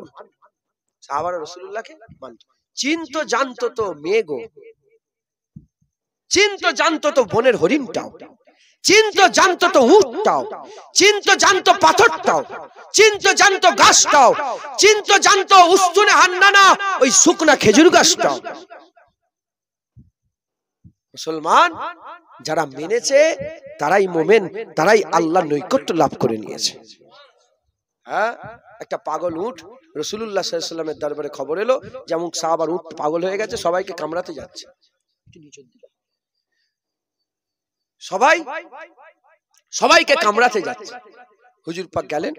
সাহাবারা রাসূলুল্লাহকে মানত, চিনতো জানতো তো মেঘও, চিনতো জানতো তো বনের হরিণটাও, চিনতো জানতো তো উটটাও, চিনতো জানতো পাথরটাও, চিনতো জানতো গাছটাও, চিনতো জানতো উস্তুনে হান্নানা ওই শুকনা খেজুর গাছটাও। মুসলমান যারা মেনেছে তারাই মোমেন, তারাই আল্লাহর নৈকট্য লাভ করে নিয়েছে। হ্যাঁ, একটা পাগল উট রাসূলুল্লাহ সাল্লাল্লাহু আলাইহি ওয়াসাল্লামের দরবারে খবর এলো যে অমুক সাহাবার উট পাগল হয়ে গেছে, সবাইকে কামড়াতে যাচ্ছে। সবাইকে কামড়াতে যাচ্ছে। হুজুর পাক গেলেন,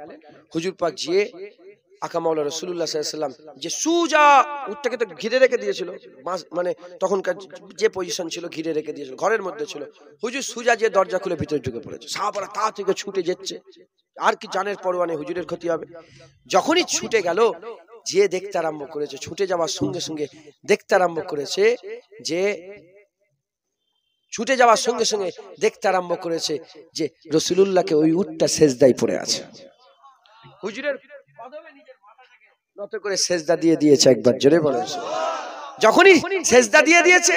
হুজুর পাক গিয়ে আকা মাওলা রাসূলুল্লাহ সাল্লাল্লাহু আলাইহি ওয়াসাল্লাম যে সুজা উটটাকে তো ঘিরে রেখে দিয়েছিল, মানে তখনকার যে পজিশন ছিল ঘিরে রেখে দিয়েছিল, ঘরের মধ্যে ছিল। হুজুর সুজা যে দরজা খুলে ভিতরে ঢুকে পড়েছে, সাহাবারা তা থেকে ছুটে যাচ্ছে, আর কি জানের পরোয়া নেই, হুজুরের ক্ষতি হবে। যখনই ছুটে গেল, যে দেখতে আরম্ভ করেছে, ছুটে যাওয়ার সঙ্গে সঙ্গে দেখতে আরম্ভ করেছে যে ছুটে যাওয়ার সঙ্গে সঙ্গে দেখতে আরম্ভ করেছে যে রাসূলুল্লাহকে ওই উটটা সেজদায় পড়ে আছে। হুজুরের কদমে নিজের মাথাটাকে নত করে সেজদা দিয়ে দিয়েছে। একবার জোরে বলেন। যখনই সেজদা দিয়ে দিয়েছে,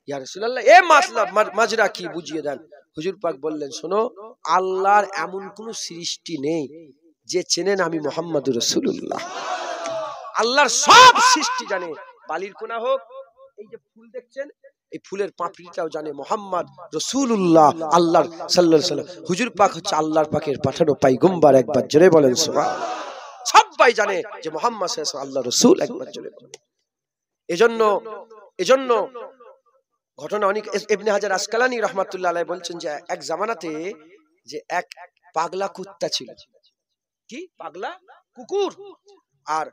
ইয়া রাসূলুল্লাহ এ মাতলাব মাজরা কি বুঝিয়ে দেন। হুজুর পাক বললেন, শোনো, আল্লাহর এমন কোন সৃষ্টি নেই যে চেনেন আমি মুহাম্মদুর রাসূলুল্লাহ। আল্লাহর সব সৃষ্টি জানে, বালির কোনা হোক, এই যে ফুল দেখছেন, এই ফুলের পাপড়িটাও জানে মুহাম্মদ রাসূলুল্লাহ আল্লাহর সাল্লাল্লাহু আলাইহি ওয়াসাল্লাম। হুজুর পাক হচ্ছে আল্লাহর পাকের পাঠানো পয়গম্বর। একবার জোরে বলেন সুবহানাল্লাহ। সবাই জানে যে মুহাম্মদ সাল্লাল্লাহু আলাইহি ওয়াসাল্লাম আল্লাহর রাসূল। একবার জোরে বলেন। এজন্য ঘটনা অনেক, ইবনে হাজার আসকালানী রাহমাতুল্লাহ আলাইহি বলছেন যে এক জামানাতে যে এক পাগলা কুত্তা ছিল। কি পাগলা কুকুর। আর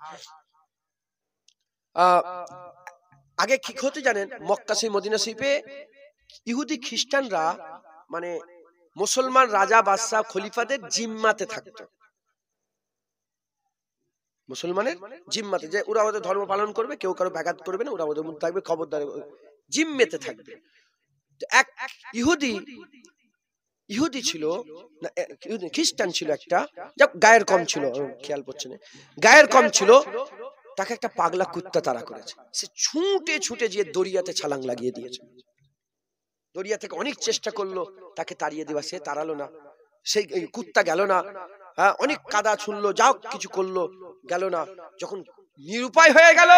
আগে কি হতে জানেন, মক্কা সেই মদিনা শরীফে ইহুদি খ্রিস্টানরা মানে মুসলমান রাজা বাদশা খলিফাদের জিম্মাতে থাকতো। মুসলমানের জিম্মাতে, যে ওরা ওদের ধর্ম পালন করবে, কেউ কারো ব্যাঘাত করবে না, ওরা ওদের মধ্যে থাকবে, খবরদার জিম্মেতে থাকবে। এক ইহুদি ছিল, খ্রিস্টান ছিল একটা, গায়ের কম ছিল, খেয়াল পড়ছে না, গায়ের কম ছিল, তাকে একটা পাগলা কুত্তা তাড়া করেছে। সে ছুটে ছুটে গিয়ে দরিয়াতে ছালাং লাগিয়ে দিয়েছে। দরিয়া থেকে অনেক চেষ্টা করলো তাকে তাড়িয়ে দেওয়া, সে তাড়ালো না, সেই কুত্তা গেল না। হ্যাঁ, অনেক কাদা ছুঁড়লো, যাও কিছু করলো, গেল না। যখন নিরুপায় হয়ে গেল,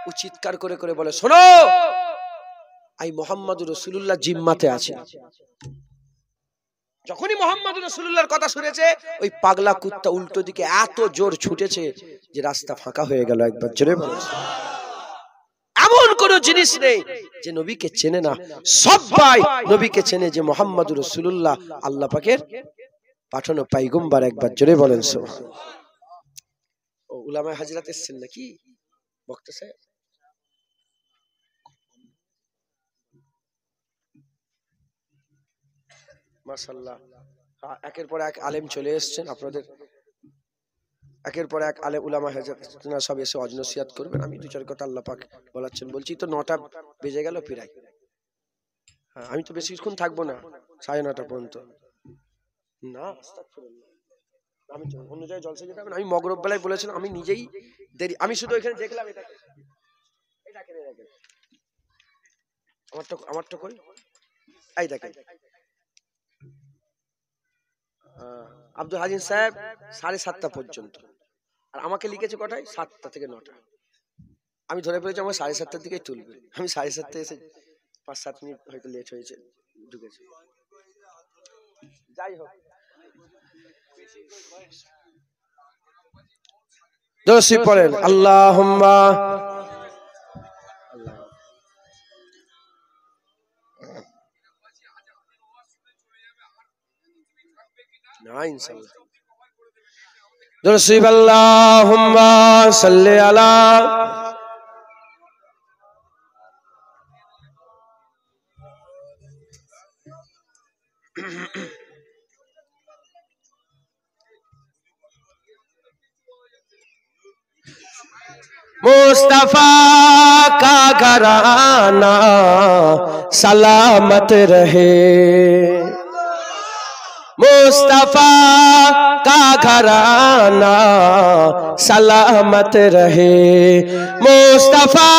ও চিৎকার করে করে বলে, শোনো, আই মুহাম্মদুর রাসূলুল্লাহ জিম্মাতে আছে। যখনই মুহাম্মদুর রাসূলুল্লাহর কথা শুনেছে, ওই পাগলা কুত্তা উল্টো দিকে এত জোর ছুটেছে যে রাস্তা ফাঁকা হয়ে গেল। একবার জোরে বলো। এমন কোন জিনিস নেই যে নবীকে চেনে না, সবাই নবীকে চেনে যে মুহাম্মদুর রাসূলুল্লাহ আল্লাহ পাকের পাঠানো পয়গম্বর। একবার জোরে বলেন সুবহানাল্লাহ। ও উলামায়ে হাজরাত এসেছেন নাকি বক্তা সাহেব? মাশাআল্লাহ, একের পর এক আলেম চলে এসেছেন আপনাদের, একের পর এক আলেম উলামা হাজরাত সব এসে ওয়াজ নসিহত করবেন। আমি দু চার কথা আল্লাহ পাক বলাচ্ছেন, বলছি তো 9টা বেজে গেল প্রায়। হ্যাঁ, আমি তো বেশিক্ষণ থাকবো না, 9:30 পর্যন্ত না। আস্তাগফিরুল্লাহ, আমি অন্য জায়গায় জলসা যেতে হবে না। আমি মগরব বেলায় বলেছিলাম, আমি নিজেই দেরি, আমি শুধু এখানে দেখলাম এটা কেন দেখেন, আমারটা কই, এই দেখেন আব্দুল হাজিম সাহেব 7:30 পর্যন্ত, আর আমাকে লিখেছে কটায়, 7টা থেকে 9টা। আমি ধরে পেয়েছি আমার 7:30 দিকেই তুলবে। আমি 7:30 এসে 5-7 মিনিট হয়তো লেট হয়েছে, ঢুকেছে। যাই হোক, দোষী পড়েন আল্লাহুম্মা না, ইনশাআল্লাহ। দোষী আল্লাহুম্মা সাল্লি আলা मुस्तफा का घराना सलामत रहे, मुस्तफा का घराना सलामत रहे, मुस्तफा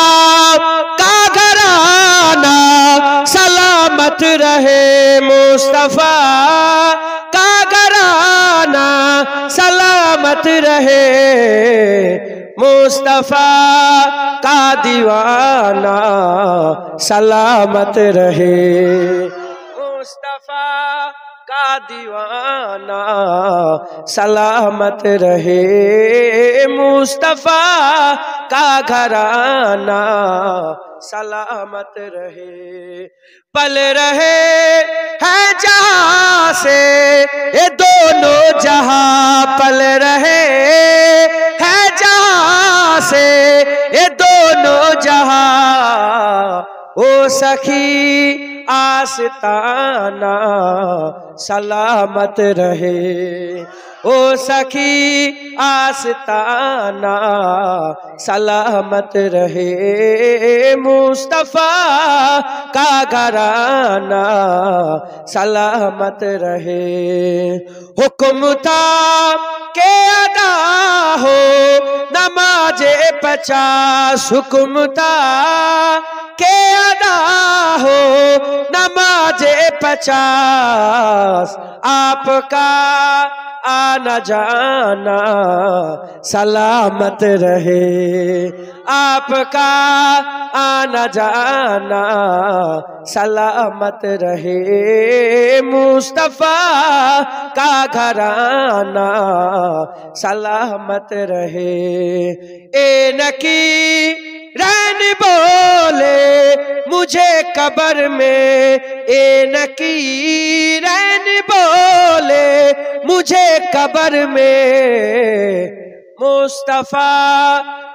का घराना सलामत रहे, मुस्तफा का घराना सलामत रहे, मुस्तफा का दीवाना सलामत रहे, मुस्तफा का दीवाना सलामत रहे, मुस्तफा का घराना सलामत रहे। पल रहे है जहां से ये दोनों जहां, पल रहे सखी आस्ताना सलामत रहे, ओ सखी आस्ताना सलामत रहे, मुस्तफा का घराना सलामत रहे। हुक्म था के अदा हो नमाजे 50, हुक्म था के अदा हो नमाजे 50, आपका आना जाना सलामत रहे, आपका आना जाना सलामत रहे, मुस्तफा का घराना सलामत रहे। ए नकी रैन बोले मुझे कब्र में, ए नकी रैन बोले मुझे कब्र में, मुस्तफा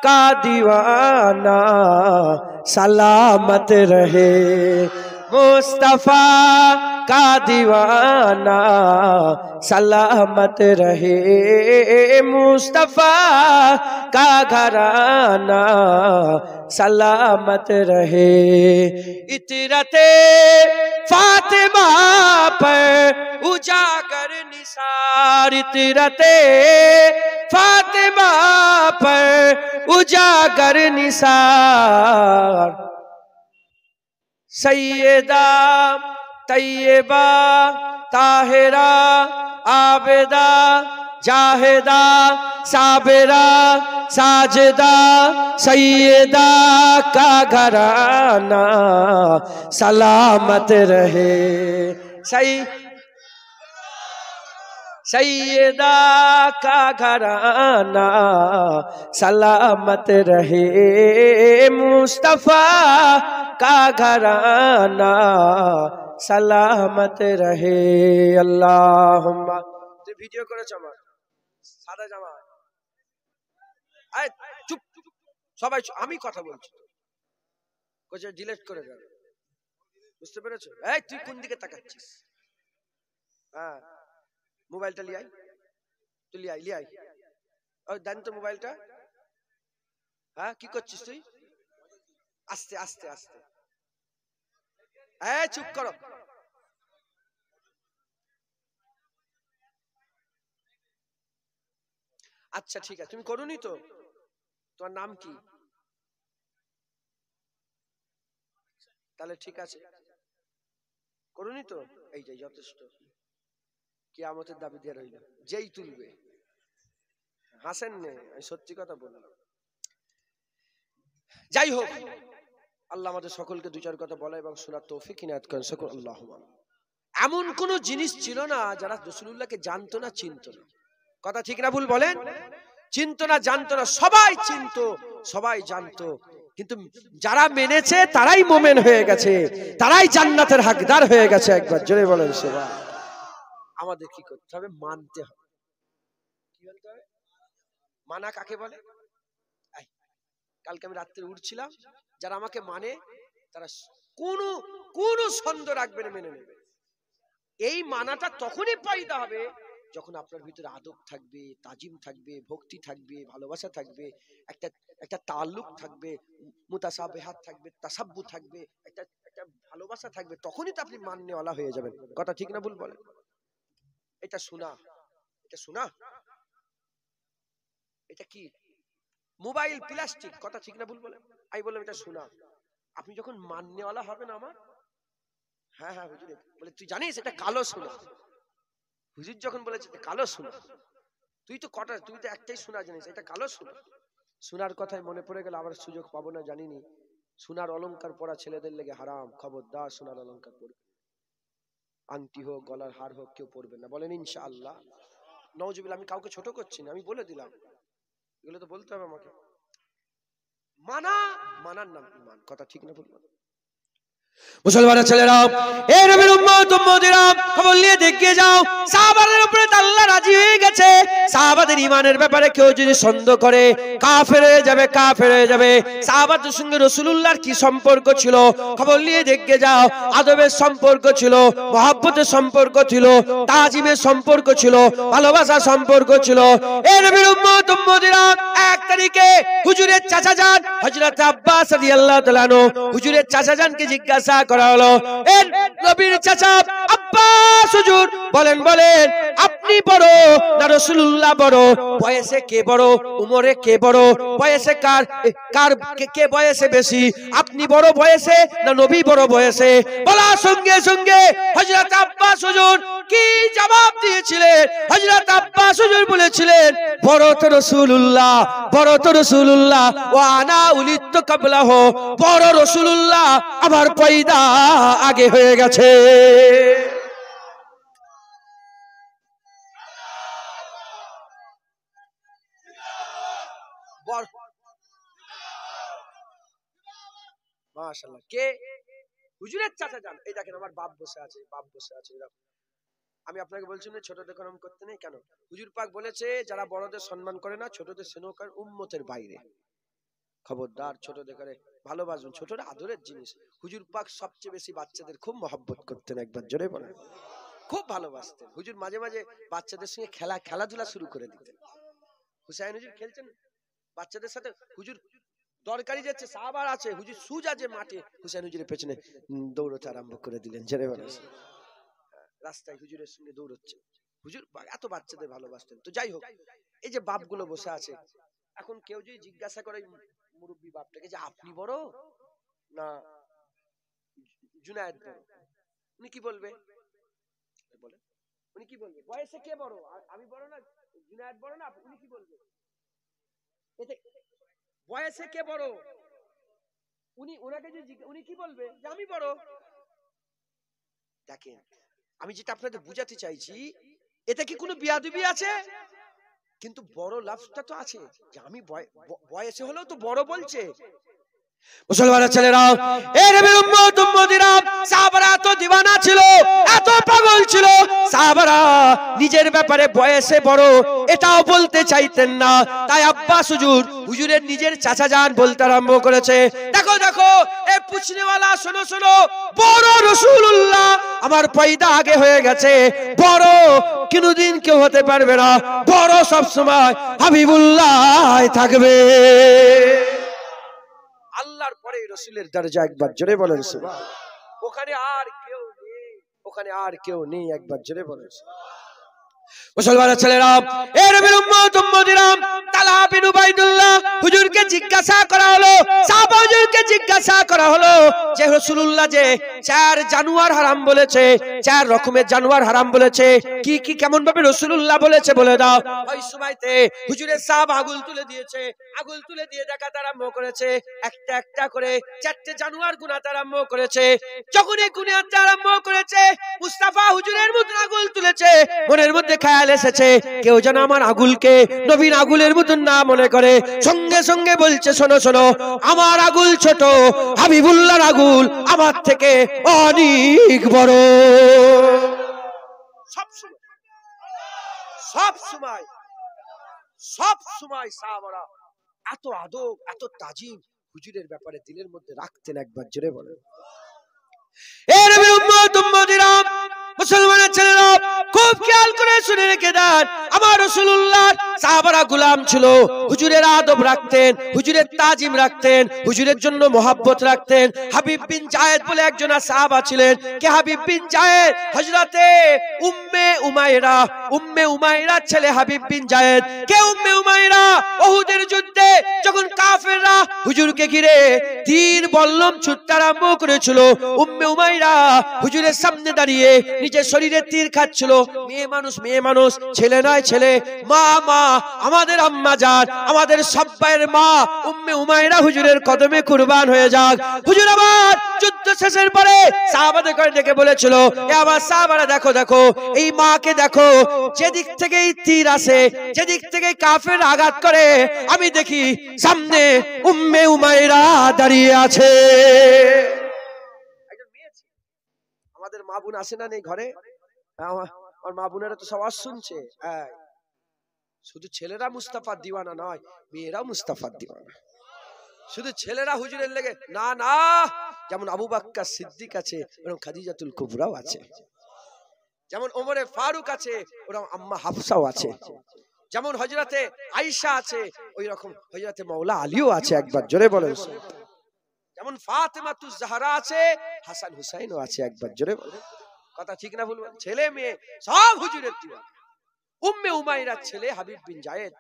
का दीवाना सलामत रहे, मुस्तफा का दीवाना सलामत रहे, मुस्तफा का घराना सलामत रहे। इतरते फातिमा पर उजागर निसार, इतरते फातिमा पर उजागर निसार, सैयदा तैयबा ताहिरा आबिदा जाहिदा साबिरा साजिदा, सैयदा का घराना सलामत रहे, सैयदा का घराना सलामत रहे, मुस्तफा का घराना सलामत रहे। अल्लाहुम्मा। तो ভিডিও করেছ আমার সাদা জামা, চুপ সবাই, আমি কথা বলছি, কোচে ডিলিট করে দাও, বুঝতে পেরেছো? এই তুই কোন দিকে তাকাচ্ছিস? হ্যাঁ মোবাইলটা লিয়ে আয়, তুই লিয়ে আয়, ওই দেন তো মোবাইলটা। হ্যাঁ কি করছিস তুই? আস্তে আস্তে আস্তে, এই চুপ করো। আচ্ছা ঠিক আছে, তুমি করোনি তো? তোমার নাম কি? তাহলে ঠিক আছে, করোনি তো, এই যে যথেষ্ট। কিয়ামতের দাবি দিয়ে রইল, যেই তুলবে। হাসেন নে, আমি সত্যি কথা বললাম। যাই হোক, আল্লাহ আমাদের সকলকে দু চার কথা বলা এবং শোনার তৌফিক ইনায়াত করেন সকল। আল্লাহুম্মা। এমন কোন জিনিস ছিল না যারা রাসূলুল্লাহকে জানতো না, চিনতো না। কথা ঠিক না ভুল বলেন? চিনতো না, জানতো না, সবাই চিনতো, সবাই জানতো, কিন্তু যারা মেনেছে তারাই মোমেন হয়ে গেছে, তারাই জান্নাতের হকদার হয়ে গেছে। একবার জোরে বলেন সুবহান। আমাদের কি করতে হবে? মানতে হবে। কি বলতে হবে? মানা কাকে বলে? কালকে আমি রাত্রে উঠছিলাম, যারা আমাকে মানে তারা কোনো সন্দেহ রাখবে না, মেনে নেবে। এই মানাটা তখনই পয়দা হবে যখন আপনার ভিতরে আদব থাকবে, তাজিম থাকবে, ভক্তি থাকবে, ভালোবাসা থাকবে, একটা তাল্লুক থাকবে, মুতাসাবিহাত থাকবে, তাসাব্বু থাকবে, একটা ভালোবাসা থাকবে, তখনই তো আপনি মাননেওয়ালা হয়ে যাবেন। কথা ঠিক না ভুল বলেন? এটা শোনা, এটা শোনা, এটা কি? Mobile plastic. কথা ঠিক না ভুল বলেন? আমি বললাম এটা শোনা। আপনি যখন মাননেওয়ালা হবেন আমার, হ্যাঁ হ্যাঁ হুজুর বলে, তুই জানিস এটা কালো সোনা। হুজুর যখন বলেছে কালো সোনা, তুই তো একটাই সোনা জানিস, এটা কালো সোনা। সোনার কথায় মনে পড়ে গেল, আবার সুযোগ পাবো না জানিনি, সোনার অলংকার পরা ছেলেদের লেগে হারাম, খবরদার সোনার অলংকার পরবে। আংটি হোক, গলার হার হোক, কেউ পরবে না। বলেন ইনশাআল্লাহ। নাউজুবিল্লাহ। আমি কাউকে ছোট করছি না, আমি বলে দিলাম, এগুলো তো বলতে হবে আমাকে। মানার নাম ঈমান। কথা ঠিক না ভুল? মুসলমানের ছেলেরা, এই নবীর উম্মত উম্মতিরা, খবর নিয়ে দেখে যাও সাহাবাদের উপরে আল্লাহ রাজি হয়ে গেছে। সাহাবাদের ঈমানের ব্যাপারে কেউ যদি সন্দেহ করে কাফের হয়ে যাবে, কাফের হয়ে যাবে। সাহাবাদের সঙ্গে রাসূলুল্লাহর কি সম্পর্ক ছিল খবর নিয়ে দেখে যাও। আদবের সম্পর্ক ছিল, মহব্বতের সম্পর্ক ছিল, তাজিমের সম্পর্ক ছিল, ভালোবাসার সম্পর্ক ছিল। এই নবীর উম্মত উম্মতিরা, 1 তারিখে হুজুরের চাচা যান হযরত আব্বাস রাদিয়াল্লাহু তাআলা আনহু, হুজুরের চাচা জানকে জিজ্ঞাসা করা হলো, এ নবীর চাচা আব্বাস হুজুর বলেন বলেন আপনি বড় না রাসূলুল্লাহ বড়? বয়সে কে বড়, উমরে কে বড়, বয়সে কার কে বয়সে বেশি? আপনি বড় বয়সে না নবী বড় বয়সে? বলার সঙ্গে সঙ্গে হযরত আব্বাস হুজুর কি জবাব দিয়েছিলেন? হযরত আব্বাস হুজুর বলেছিলেন, বড় তো রাসূলুল্লাহ, বড় তো রাসূলুল্লাহ, ওয়া আনা উলিদতু ক্বাবলাহু, বড় রাসূলুল্লাহ আমার পয়দা আগে হয়ে গেছে। মাশাআল্লাহ। কে? হুজুরের চাচা যান। এই দেখেন আমার বাপ বসে আছে, বাপ বসে আছে। আমি আপনাকে বলছি না ছোটদের সম্মান করতে নেই কেন? হুজুর পাক বলেছে যারা বড়দের সম্মান করে না ছোটদের স্নেহ করে উম্মতের বাইরে। খবরদার ছোটদের করে ভালোবাসুন, ছোটরা আদরের জিনিস। হুজুর পাক সবচেয়ে বেশি বাচ্চাদের খুব মহব্বত করতেন, একবার জোরে বলেন। খুব ভালোবাসতেন হুজুর। মাঝে মাঝে বাচ্চাদের সঙ্গে খেলাধুলা শুরু করে দিতেন। হুসাইন হুজুর খেলছেন বাচ্চাদের সাথে, হুজুর দরকারি যাচ্ছে, সাহাবার আছে, হুজুর সুজ আছে মাঠে, হুসাইন হুজুরের পেছনে দৌড়তে আরম্ভ করে দিলেন, জোরে বলেন। রাস্তায় হুজুরের সঙ্গে দৌড়চ্ছে। হুজুর এত বাচ্চাদের ভালোবাসতেন। তো যাই হোক, এই যে বাপগুলো বসে আছে, এখন কেউ যদি জিজ্ঞাসা করে মুরব্বী বাপটাকে যে আপনি বড় না জুনায়েদ বড়, উনি কি বলবে? বলে উনি কি বলবে? বয়সে কে বড়? আমি বড় না জুনায়েদ বড় না? উনি কি বলবে? এতে বয়সে কে বড়? ওনাকে যে উনি কি বলবে? যে আমি বড়। দেখেন আমি যেটা আপনাদের বুঝাতে চাইছি, এতে কি কোনো বিয়াদবি আছে? কিন্তু বড় লাফটা তো আছে, যে আমি বয়সে হলেও তো বড় বলছে। মুসলমানের ছেলেরা, এই নবীর উম্মত উম্মতিরা, সাহাবারা এত দিওয়ানা ছিল, এত পাগল ছিল, সাহাবারা নিজের ব্যাপারে বয়সে বড় এটাও বলতে চাইতেন না। তাই আব্বাস হুজুর হুজুরের নিজের চাচা যান বলতে আরম্ভ করেছে, দেখো দেখো এ পুছনেওয়ালা, শোনো শোনো, বড় রাসূলুল্লাহ আমার পয়দা আগে হয়ে গেছে। বড় কোনদিন কেউ হতে পারবে না, বড় সব সময় হাবিবুল্লাহ থাকবে। আল্লাহর পরে রাসূলের দরজা, একবার জোরে বলেন সুবহান। ওখানে আর কেউ নেই, ওখানে আর কেউ নেই, একবার জোরে বলেন। মুসলমানের ছেলেরা, এই নবীর উম্মত উম্মতিরা, তালহা বিন উবাইদুল্লাহ হুজুরকে জিজ্ঞাসা করা হলো, সাহাবা হুজুরকে জিজ্ঞাসা করা হলো যে রাসূলুল্লাহ যে 4 জানুয়ার হারাম বলেছে, 4 রকমের জানুয়ার হারাম বলেছে, কি কি কেমন ভাবে রাসূলুল্লাহ বলেছে বলে দাও। ওই সময়তে হুজুরের সাহাবা আগুল তুলে দিয়েছে, আগুল তুলে দিয়ে দেখাতে আরম্ভ করেছে, একটা একটা করে 4টে জানুয়ার গুনাতে আরম্ভ করেছে। যখনই গুনাতে আরম্ভ করেছে, মুস্তাফা হুজুরের মতন আগুল তুলেছে, মনের মধ্যে খেয়াল এসেছে কেউ যেন আমার আগুলকে নবীর আগুলের মতন না মনে করে। সঙ্গে সঙ্গে বলছে, শোনো শোনো, আমার আগুল ছোট, হাবিবুল্লাহর আগুল আমার থেকে অনেক বড়। সব সময় সব সময় সব সময় সাহাবারা এত আদব, এত তাজিম হুজুরের ব্যাপারে দিলের মধ্যে রাখতেন, একবার জোরে বলেন। এই নবীর উম্মত উম্মতিরা, মুসলমানের ছেলেরা, খুব খেয়াল করে শুনে রেখে দেন, আমার রাসূলুল্লাহ সাহাবারা গোলাম ছিল, হুজুরের আদব রাখতেন, হুজুরের তাজিম রাখতেন, হুজুরের জন্য মহব্বত রাখতেন। হাবিব বিন জায়েদ বলে একজন সাহাবা ছিলেন। কে হাবিব বিন জায়েদ? হযরতে উম্মে উমাইরা ছেলে হাবিব বিন জায়েদ। কে উম্মে উমাইরা? উহুদের যুদ্ধে যখন কাফেররা হুজুরকে ঘিরে তীর বল্লম ছুটতে আরম্ভ করেছিল, উম্মে উমাইরা হুজুরের সামনে দাঁড়িয়ে নিজের শরীরে তীর খাচ্ছিল। মেয়ে মানুষ, ছেলে নয় ছেলে, মা মা, আমাদের আম্মা জান, আমাদের সব্বাইয়ের মা উম্মে উমাইরা হুজুরের কদমে কুরবান হয়ে যাক। হুজুর আবার যুদ্ধ শেষের পরে সাহাবাদের করে ডেকে বলেছিল, এ আমার সাহাবারা, দেখো দেখো এই মাকে দেখো, যেদিক থেকে এই তীর আসে, যেদিক থেকে কাফের আঘাত করে, আমি দেখি সামনে উম্মে উমাইরা দাঁড়িয়ে আছে। তোমাদের মা বোন আসে না নেই ঘরে? আমার মা বোনেরা তো সবার শুনছে। হ্যাঁ, শুধু ছেলেরা মুস্তাফার দিওয়ানা নয়, মেয়েরাও মুস্তাফার দিওয়ানা। শুধু ছেলেরা হুজুরের লেগে না, না, যেমন আবু বকর সিদ্দিক আছে ওরকম খাদিজাতুল কুবরাও আছে, যেমন ওমরে ফারুক আছে ওরকম আম্মা হাফসাও আছে, যেমন হযরতে আয়েশা আছে ওই রকম হযরতে মাওলা আলীও আছে। একবার জোরে বলেন। যেমন ফাতেমাতুজ জাহরা আছে, হাসান হুসাইনও আছে। একবার জোরে বলেন। কথা ঠিক না ভুল? ছেলে মেয়ে সব হুজুরের দিওয়ানা। উম্মে উমাইরার ছেলে হাবিব বিন জায়েদ,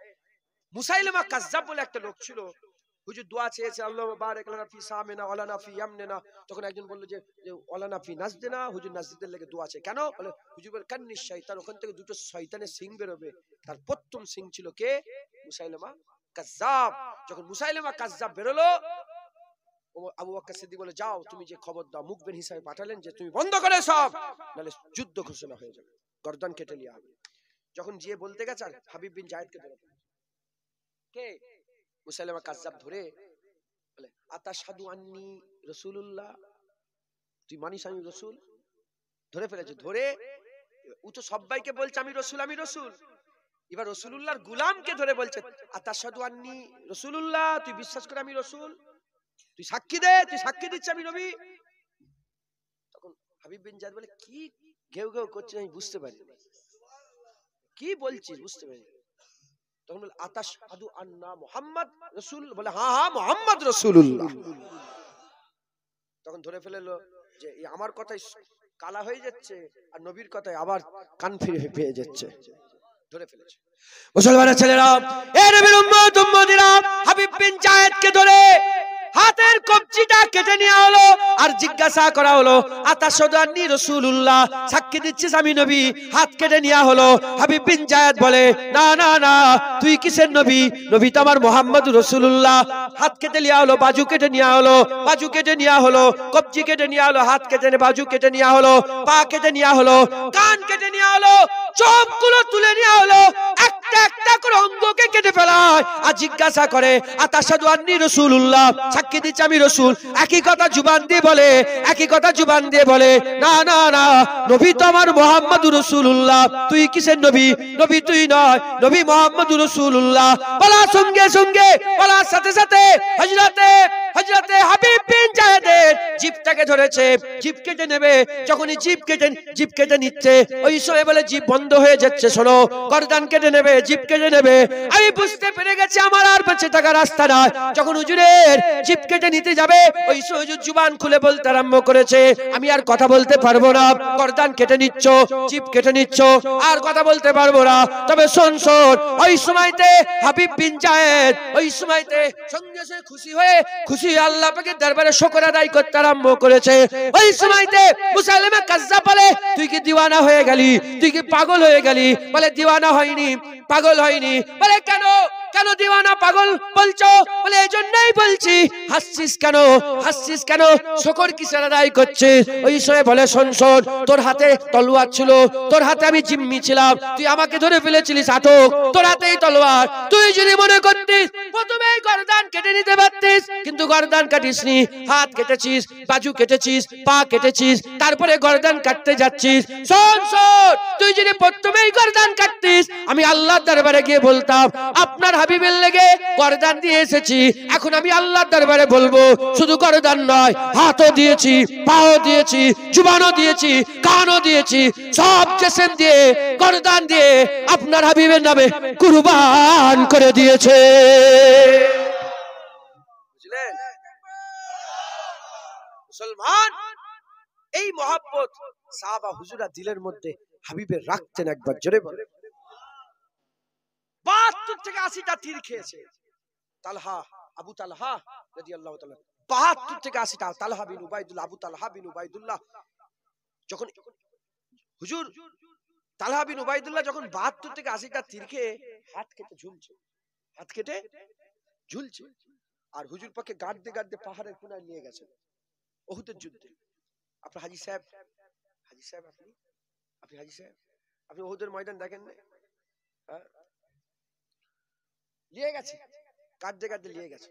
মুসাইলামা কাজ্জাব বলে একটা লোক ছিল, হুজুর দোয়া চেয়েছে আল্লাহুম্মা বারিক লানা ফি সামিনা ওয়া লানা ফি ইয়ামনিনা। তখন একজন বলল যে ওয়া লানা ফি নাজদিনা, হুজুর নাজদিদের লেগে দোয়া আছে কেন? বলে হুজুর বলে কান্নিশ শয়তান, ওখান থেকে দুটো শয়তানের সিং বের হবে। তার প্রথম সিং ছিল কে? মুসাইলামা কাজ্জাব। যখন মুসাইলামা কাজ্জাব বেরোলো, আবু বকর সিদ্দিক বলে যাও তুমি যে খবর দাও, মুখবের হিসাবে পাঠালেন যে তুমি বন্ধ করে সব, নালে যুদ্ধ ঘোষণা হয়ে যাবে, গর্দান কেটে লিয়া হবে। যখন গিয়ে বলতে গেছে হাবিব বিন জায়েদকে ধরে কে? মুসাইলামা কাজ্জাব ধরে বলে আতাশহাদু আন্নী রাসূলুল্লাহ, তুই মানিস আমি রাসূল? ধরে ফেলেছে। ধরে ও তো সবাইকে বলছে আমি রাসূল, আমি রাসূল। এবার রাসূলুল্লাহর গোলামকে ধরে বলছে আতাশহাদু আন্নী রাসূলুল্লাহ, তুই বিশ্বাস করে আমি রাসূল, তুই সাক্ষী দে, তুই সাক্ষী দিচ্ছিস আমি নবী। তখন হাবিব বিন জায়েদ বলে কি ঘেউ ঘেউ করছিস আমি বুঝতে পারি, কি বলছিস বুঝতে পারি। তখন বলে আতাশহাদু আন্না মুহাম্মদ রাসূল, বলে হ্যাঁ হ্যাঁ মুহাম্মদ রাসূলুল্লাহ। তখন ধরে ফেললো যে আমার কথাই কালা হয়ে যাচ্ছে আর নবীর কথায় আবার কান ফিরে পেয়ে যাচ্ছে, ধরে ফেলেছে। মুসলমানের ছেলেরা, এ নবীর উম্মত উম্মতিরা, হাবিব বিন জায়েদকে ধরে হাতের কবজিটা কেটে নেওয়া হলো আর জিজ্ঞাসা করা হলো আতাশহাদু আন্নী রাসূলুল্লাহ, সাক্ষী দিচ্ছিস আমি নবী? হাত কেটে নেওয়া হলো। হাবিব বিন জায়েদ বলে না না না, তুই কিসের নবী? নবী তো আমার মুহাম্মদুর রাসূলুল্লাহ। হাত কেটে নেওয়া হলো, বাজু কেটে নেওয়া হলো, বাজু কেটে নেওয়া হলো, কবজি কেটে নেওয়া হলো, হাত কেটে বাজু কেটে নেওয়া হলো, পা কেটে নেওয়া হলো, কান কেটে নেওয়া হলো, চোখগুলো তুলে নেওয়া হলো, একটা একটা করে অঙ্গকে কেটে ফেলা হয় আর জিজ্ঞাসা করে আতাশহাদু আন্নী রাসূলুল্লাহ, সাক্ষী দিচ্ছি আমি রাসূল। একই কথা জুবান দিয়ে বলে, একই কথা জুবান দিয়ে বলে না না না, নবী তো আমার মুহাম্মদুর রাসূলুল্লাহ। তুই কিসের নবী? নবী তুই নয়, নবী মুহাম্মদুর রাসূলুল্লাহ। বলার সঙ্গে সঙ্গে, বলার সাথে সাথে হযরতে হাবিব বিন জায়েদের জিভটাকে ধরেছে, জিভ কেটে নেবে। যখনই জিভ কেটে নিচ্ছে ওই সময় বলে জিভ বন্ধ হয়ে যাচ্ছে, শোনো গর্দান কেটে নেবে, জিভ কেটে নেবে। আমি বুঝতে পেরে গেছি আমার আর বেঁচে থাকার রাস্তা নাই। যখন হুজুরের জিভ কেটে নিতে যাবে ওই সময় হুজুর জুবান খুলে বলতে আরম্ভ করেছে আমি আর কথা বলতে পারবো না, গর্দান কেটে নিচ্ছ, জিভ কেটে নিচ্ছ, আর কথা বলতে পারবো না। তবে শোন শোন, ওই সময়তে হাবিব বিন জায়েদ ওই সময়তে সঙ্গে সঙ্গে খুশি হয়ে আল্লাহ পাকের দরবারে শুকর আদায় করতে আরম্ভ করেছে। ওই সময়তে মুসাইলামা কাজ্জাব বলে তুই কি দিওয়ানা হয়ে গেলি? তুই কি পাগল হয়ে গেলি? বলে দিওয়ানা হয়নি, পাগল হয়নি। বলে কেন কেন দিওয়ানা পাগল বলছো? বলে এই জন্যই বলছি। হাসছিস কেন? হাসছিস কেন? শুকর কিসের আদায় করছিস? ওই সময় বলে শোন শোন, তোর হাতে তলোয়ার ছিল, তোর হাতে আমি জিম্মি ছিলাম, তুই আমাকে ধরে ফেলেছিলিস আটক, তোর হাতেই তলোয়ার। তুই যদি মনে করতিস প্রথমেই গর্দান কেটে নিতে পারতিস, কিন্তু গর্দান কাটিসনি, হাত কেটেছিস, বাজু কেটেছিস, পা কেটেছিস, তারপরে গর্দান কাটতে যাচ্ছিস। শোন শোন, তুই যদি প্রথমেই গর্দান কাটতিস আমি আল্লাহর দরবারে গিয়ে বলতাম আপনার হাবিবের লেগে গর্দান দিয়ে এসেছি। এখন আমি আল্লাহর দরবারে বলবো শুধু গর্দান নয়, হাতও দিয়েছি, পাও দিয়েছি, জুবানও দিয়েছি, কানও দিয়েছি, সব জিসম দিয়ে গর্দান দিয়ে আপনার হাবিবের নামে কুরবান করে দিয়েছে। বুঝলেন মুসলমান? এই মহব্বত সাহাবা হুজুরা দিলের মধ্যে হাবিবের রাখতেন। একবার জোরে বলে ৭২ থেকে ৮০টা তীর খেয়েছে তালহা, আবু তালহা রাদিয়াল্লাহু তাআলা। ৭২ থেকে ৮০টা, তালহা বিন উবাইদুল্লাহ, আবু তালহা বিন উবাইদুল্লাহ। যখন হুজুর তালহা বিন উবাইদুল্লাহ যখন ৭২ থেকে ৮০টা তীর খেয়ে হাত কেটে ঝুলছে, হাত কেটে ঝুলছে, আর হুজুর পাকে গাড়তে গাড়তে পাহাড়ের কোনায় নিয়ে গেছেন উহুদের যুদ্ধে। আপনার হাজী সাহেব, হাজী সাহেব আপনি হাজী সাহেব, আপনি উহুদের ময়দান দেখেন না? নিয়ে গেছে, কাঁদতে কাঁদতে নিয়ে গেছে।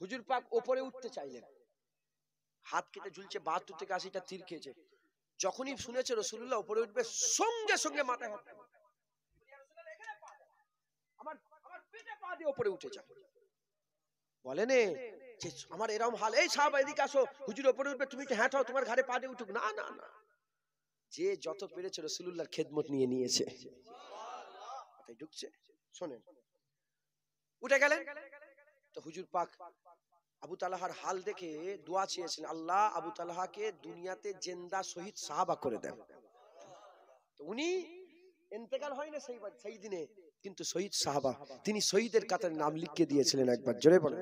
হুজুর পাক ওপরে উঠতে চাইলেন, হাত কেটে ঝুলছে, ৭২ থেকে ৮০টা তীর খেয়েছে। যখনই শুনেছে রাসূলুল্লাহ উপরে উঠবে সঙ্গে সঙ্গে মাথায় হাত আমার পিঠে পা দিয়ে উপরে উঠে যায়। বলেন যে আমার এরকম হাল, এই সাহাবা এদিকে আসো, হুজুর উপরে উঠবে, তুমি হ্যাঁ ঠাও, তোমার ঘাড়ে পা দিয়ে উঠুক। না না না, যে যত পেরেছে রাসূলুল্লাহর খেদমত নিয়ে নিয়েছে। ঢুকছে, শোনেন, উঠে গেলেন তো হুজুর পাক আবু তালহার হাল দেখে দোয়া চেয়েছেন, আল্লাহ আবু তালহাকে দুনিয়াতে জিন্দা শহীদ সাহাবা করে দেন। তো উনি ইন্তেকাল হয় না সেই দিনে, কিন্তু শহীদ সাহাবা, তিনি শহীদের কাতারে নাম লিখিয়ে দিয়েছিলেন। একবার জোরে বলেন,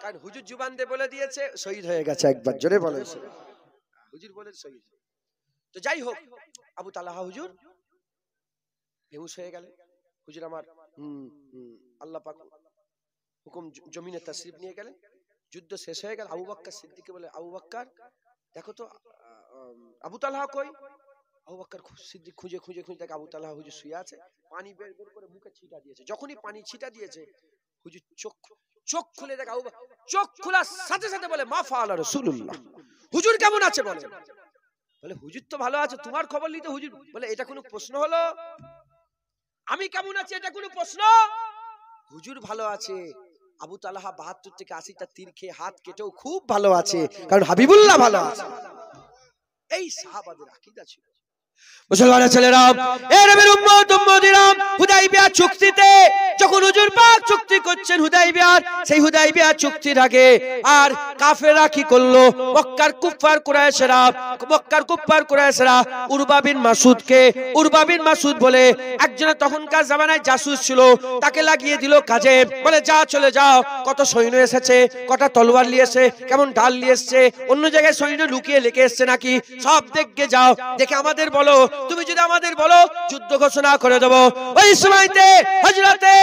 কারণ হুজুর জুবান দিয়ে বলে দিয়েছে শহীদ হয়ে গেছে। একবার জোরে বলেন, হুজুর বলেন শহীদ। তো যাই হোক, আবু তালহা হুজুর বেহুশ হয়ে গেলেন। হুজুর আমার আল্লাহ পাক হুকুম জমিনে তাশরিফ নিয়ে গেলেন। যুদ্ধ শেষ হয়ে গেল। আবু বকর সিদ্দিককে বলে, আবু বকর দেখো তো আবু তালহা কই? আবু বকর সিদ্দিক খুঁজে খুঁজে খুঁজে দেখে আবু তালহা হুজুর শুয়ে আছে, পানি বের করে মুখে ছিটা দিয়েছে। যখনই পানি ছিটা দিয়েছে হুজুর চোখ খুলে দেখে, আবু বকর চোখ খোলার সাথে সাথে বলে, মা ফাআলা রাসূলুল্লাহ, হুজুর কেমন আছে বলে? বলে হুজুর তো ভালো আছে, তোমার খবর নিতে। হুজুর বলে, এটা কোনো প্রশ্ন হলো? আমি কেমন আছি এটা কোনো প্রশ্ন? হুজুর ভালো আছে। আবু তালহা ৭২ থেকে ৮০টা তীর খেয়ে হাত কেটেও খুব ভালো আছে, কারণ হাবিবুল্লাহ ভালো আছে। এই সাহাবাদের আকীদা ছিল। মুসলমানের ছেলেরা, এ নবীর উম্মত উম্মতিরা, হুদাইবিয়া চুক্তিতে যখন হুজুর পাক চুক্তি করছেন হুদাইবিয়ার, সেই হুদাইবিয়া চুক্তির আগে আর কাফেররা কি করলো? মক্কার কুফফার কুরাইশরা উরবা বিন মাসউদ বলে একজন তখনকার জামানায় জাসুস ছিল, তাকে লাগিয়ে দিল কাজে। বলে, যা চলে যাও, কত সৈন্য এসেছে, কটা তলোয়ার নিয়ে এসেছে, কেমন ঢাল নিয়ে এসেছে, অন্য জায়গায় সৈন্য লুকিয়ে লেগে এসেছে নাকি, সব দেখে যাও, দেখে আমাদের বলো। তুমি যদি আমাদের বলো, যুদ্ধ ঘোষণা করে দেব। ওই সময়তে হযরতে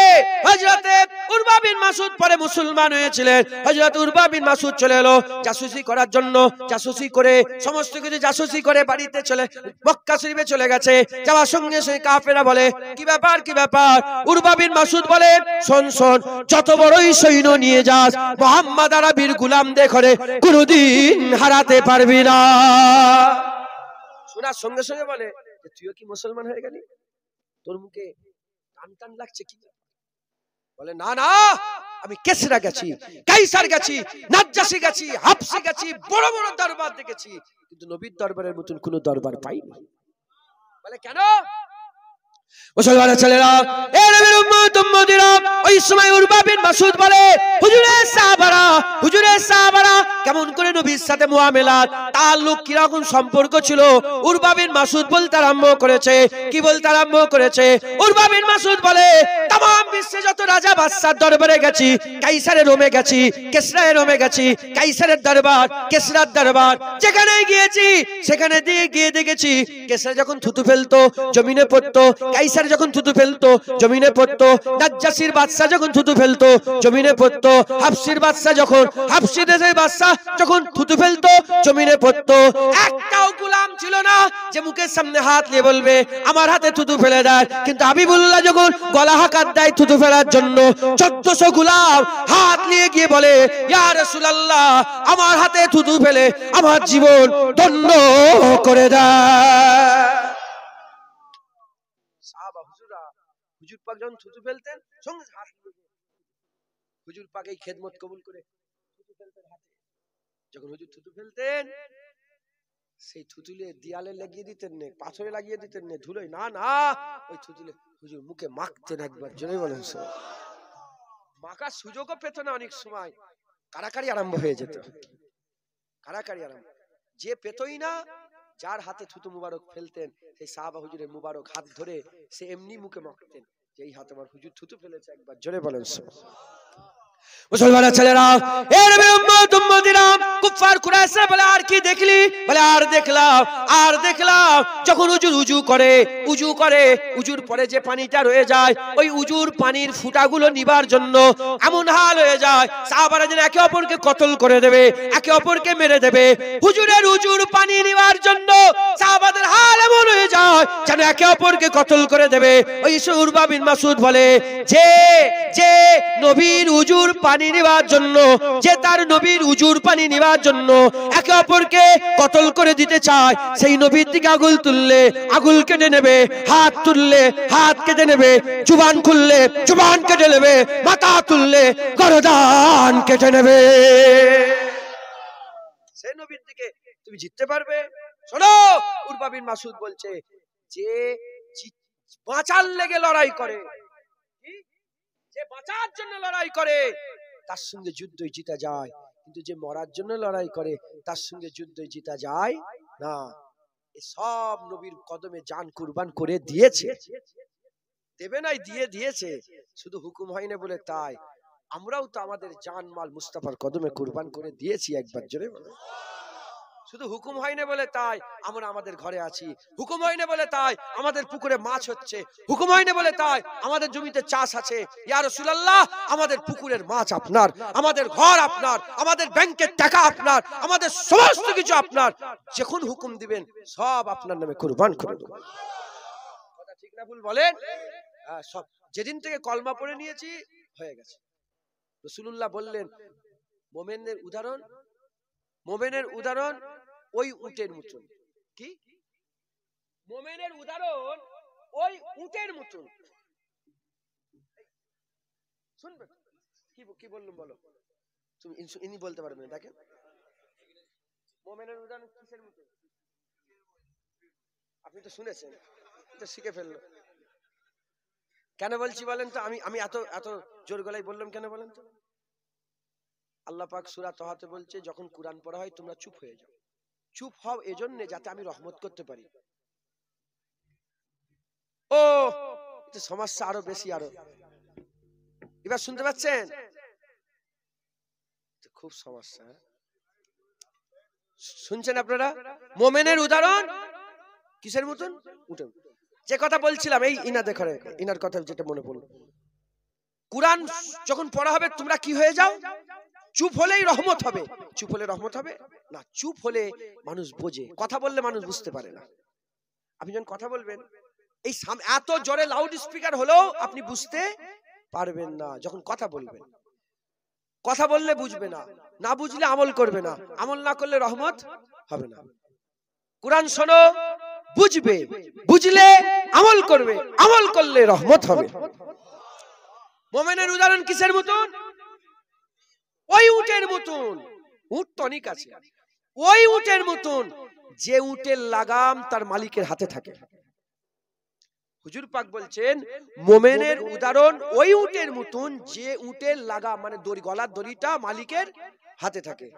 উরবা বিন মাসউদ পরে মুসলমান হয়েছিলেন। হযরত উরবা বিন মাসউদ চলে এলো জাসুসি করার জন্য। জাসুসি করে সমস্ত কিছু জাসুসি করে বাড়িতে চলে মক্কা শরীফে চলে গেছে। যাওয়ার সঙ্গে সঙ্গে কাফেররা বলে, কি ব্যাপার কি ব্যাপার? উরবা বিন মাসউদ বলে, শোন শোন, যত বড়ই সৈন্য নিয়ে যাস, মুহাম্মদ আরবীর গোলামদের ঘরে কোনোদিন হারাতে পারবি না। শোনার সঙ্গে সঙ্গে বলে, তুইও কি মুসলমান হয়ে গেলি? তোর মুখে টান টান লাগছে কি? বলে, না না, আমি কেসরা গেছি, কাইসার গেছি, নাজ্জাশী গেছি, হাবশী গেছি, বড় বড় দরবার দেখেছি, কিন্তু নবীর দরবারের মতন কোন দরবার পাইনি। বলে, কেন? মুসলমানের ছেলেরা, এ নবীর উম্মত উম্মতিরা, ওই সময় উরবা বিন মাসউদ বলে, হুজুরের সাহাবারা কেমন করে নবীর সাথে মুআমেলাত, তাআল্লুক কিরকম সম্পর্ক ছিল। উরবা বিন মাসউদ বলতে আরম্ভ করেছে। কি বলতে আরম্ভ করেছে? উরবা বিন মাসউদ বলে, तमाम বিশ্বে যত রাজা বাদশার দরবারে গেছি, কাইসারের রোমে গেছি, কেসরার রোমে গেছি, কাইসারের দরবার, কেসরার দরবার, যেখানে গিয়েছি সেখানে দিয়ে গিয়ে দেখেছি, কেসরা যখন থুতু ফেলতো জমিনে পড়তো, কাইসার যখন থুতু ফেলতো জমিনে পড়তো, নাজ্জাশীর বাদশা যখন থুতু ফেলতো জমিনে পড়তো, হাবশীর বাদশা যখন হাবশী দেশের বাদশা যখন থুতু ফেলতো জমিনে পড়তো। একটাও গোলাম ছিল না যে মুখের সামনে হাত নিয়ে বলবে আমার হাতে থুতু ফেলে দেয়। কিন্তু হাবিবুল্লাহ যখন গলা হাকাত দেয় থুতু ফেলার জন্য, 1400 গোলাম হাত নিয়ে গিয়ে বলে, ইয়া রাসূলুল্লাহ, আমার হাতে থুতু ফেলে আমার জীবন ধন্য করে দেয়। হুজুর পাক যখন থুতু ফেলতেন সঙ্গে হাত হুজুর পাক এই খেদমত কবুল করে থুতু ফেলতেন হাতে। যখন হুজুর থুতু ফেলতেন সেই থুতুলে দেয়ালে লাগিয়ে দিতেন না, পাথরে লাগিয়ে দিতেন না, ধুলোয় না না, ওই থুতুলে হুজুর মুখে মাখতেন। একবার জোরে বলেন। মাখার সুযোগও পেত না, অনেক সময় কারাকারি আরম্ভ হয়ে যেত। কারাকারি আরম্ভ, যে পেতই না, যার হাতে থুতু মুবারক ফেলতেন সেই সাহাবা হুজুরের মুবারক হাত ধরে সে এমনি মুখে মাখতেন যে এই হাতে আমার হুজুর থুতু ফেলেছে। একবার জোরে বলেন। মুসলমানের ছেলেরা, এ নবীর উম্মত উম্মতিরা, কুফফার কুরাইশরা বলে, আর কি দেখলি? বলে, আর দেখলাম যখন হুজুর উজু করে উজুর পরে যে পানিটা রয়ে যায়, ওই উজুর পানির ফুটাগুলো নিবার জন্য এমন হাল হয়ে যায় সাহাবারা যেন একে অপরকে কতল করে দেবে, একে অপরকে মেরে দেবে। হুজুরের উজুর পানি নিবার জন্য সাহাবাদের হাল এমন হয়ে যায় যেন একে অপরকে কতল করে দেবে। ওই উরবা বিন মাসউদ বলে, যে নবীর উজুর পানি নেওয়ার জন্য, যে তার নবীর উজুর পানি নেওয়ার জন্য একে অপরকে কতল করে দিতে চায়, সেই নবীর দিকে আগুল তুললে আগুল কেটে নেবে, হাত তুললে হাত কেটে নেবে, জুবান খুললে জুবান কেটে নেবে, মাথা তুললে গরদান কেটে নেবে। সেই নবীর দিকে তুমি জিততে পারবে? শোনো, উরওয়া বিন মাসউদ বলছে, যে বাঁচার লেগে লড়াই করে, যে বাঁচার জন্য লড়াই করে, তার সঙ্গে যুদ্ধই জিতা যায়, কিন্তু যে মরার জন্য লড়াই করে তার সঙ্গে যুদ্ধই জিতা যায় না। সব নবীর কদমে জান কুরবান করে দিয়েছে, দেবে নাই, দিয়ে দিয়েছে, শুধু হুকুম হয়নি বলে তাই। আমরাও তো আমাদের জান মাল মুস্তাফার কদমে কুরবান করে দিয়েছি, একবার জোরে বলো। শুধু হুকুম হয়নি বলে তাই আমরা আমাদের ঘরে আছি, হুকুম হয়নি বলে তাই আমাদের পুকুরে মাছ হচ্ছে, হুকুম হয়নি বলে তাই আমাদের জমিতে চাষ আছে। ইয়া রাসূলুল্লাহ, আমাদের পুকুরের মাছ আপনার, আমাদের ঘর আপনার, আমাদের ব্যাংকের টাকা আপনার, আমাদের সমস্ত কিছু আপনার। যখন হুকুম দিবেন সব আপনার নামে কুরবান করে দেব। কথা ঠিক না ভুল বলেন? সব যেদিন থেকে কলমা পড়ে নিয়েছি হয়ে গেছে। রাসূলুল্লাহ বললেন, মুমিনের উদাহরণ, মুমিনের উদাহরণ ওই উটের মতন। কি? মুমিনের উদাহরণ ওই উটের মতন। শুনবে কি বললাম বলো? তুমি ইনি বলতে পারবেন? দেখেন, মুমিনের উদাহরণ কিসের মতন? আপনি তো শুনেছেন, তো শিখে ফেললো। কেন বলছি বলেন তো? আমি এত এত জোর গলায় বললাম কেন বলেন তো? আল্লাহ পাক সূরা তাহাতে বলছে, যখন কুরআন পড়া হয় তোমরা চুপ হয়ে যাও। চুপ হও এজন্য যাতে আমি রহমত করতে পারি। ও এটা সমস্যা আরো বেশি। আরো এবার শুনতে পাচ্ছেন? খুব সমস্যা। শুনছেন আপনারা? মুমিনের উদাহরণ কিসের মতন? উটের। যে কথা বলছিলাম, এই ইনার কথা যেটা মনে পড়লো, কুরআন যখন পড়া হবে তোমরা কি হয়ে যাও? চুপ হলেই রহমত হবে। চুপ হলে রহমত হবে না, চুপ হলে মানুষ বোঝে, কথা বললে মানুষ বুঝতে পারে না। আপনি যখন কথা বলবেন, এই এত জোরে লাউড স্পিকার হলেও আপনি বুঝতে পারবেন না যখন কথা বলবেন। কথা বললে বুঝবে না, না বুঝলে আমল করবে না, আমল না করলে রহমত হবে না। কুরআন শোনো, বুঝবে, বুঝলে আমল করবে, আমল করলে রহমত হবে। মুমিনের উদাহরণ কিসের মতন? ওই উটের মতন। উট তো অনেক আছে, ওই উটের মতন যে উটের লাগাম তার মালিকের হাতে থাকে। হুজুর পাক বলছেন, মুমিনের উদাহরণ ওই উটের মতন যে উটের লাগাম মানে দড়ি, গলার দড়িটা মালিকের হাতে থাকে।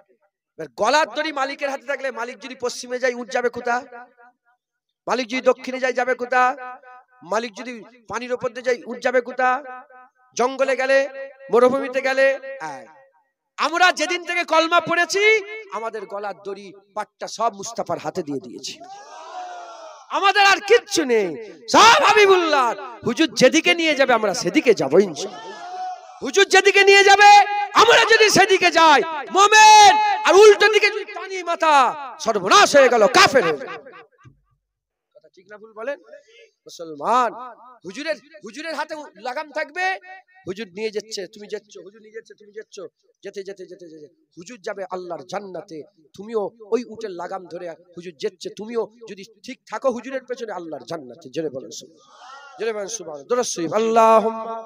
গলার দড়ি মালিকের হাতে থাকলে, মালিক যদি পশ্চিমে যায় উট যাবে কোথা? মালিক যদি দক্ষিণে যায় যাবে কোথা? মালিক যদি পানির উপর দিয়ে যায় উট যাবে কোথা? জঙ্গলে গেলে, মরুভূমিতে গেলে। আমরা যেদিন থেকে কলমা পড়েছি আমাদের গলার দড়ি পাট্টা সব মুস্তাফার হাতে দিয়ে দিয়েছি, আমাদের আর কিচ্ছু নেই, সব হাবিবুল্লাহ। হুজুর যেদিকে নিয়ে যাবে আমরা সেদিকে যাবো ইনশাআল্লাহ। হুজুর যেদিকে নিয়ে যাবে আমরা যদি সেদিকে যাই, মুমিন আর উল্টো দিকে যদি টানি মাথা, সর্বনাশ হয়ে গেল, কাফের হয়ে গেল। কথা ঠিক না ভুল বলেন? মুসলমান হুজুরের হাতে লাগাম থাকবে, হুজুর নিয়ে যাচ্ছে তুমি যাচ্ছ, হুজুর নিয়ে যাচ্ছে তুমি যাচ্ছ, যেতে যেতে যেতে যেতে হুজুর যাবে আল্লাহর জান্নাতে, তুমিও ওই উটের লাগাম ধরে হুজুর যাচ্ছে, তুমিও যদি ঠিক থাকো হুজুরের পেছনে আল্লাহর জান্নাতে। জোরে বলেন সুবহানাল্লাহ, জোরে বলেন সুবহানাল্লাহ, দরুদ শরীফ আল্লাহুম্মা।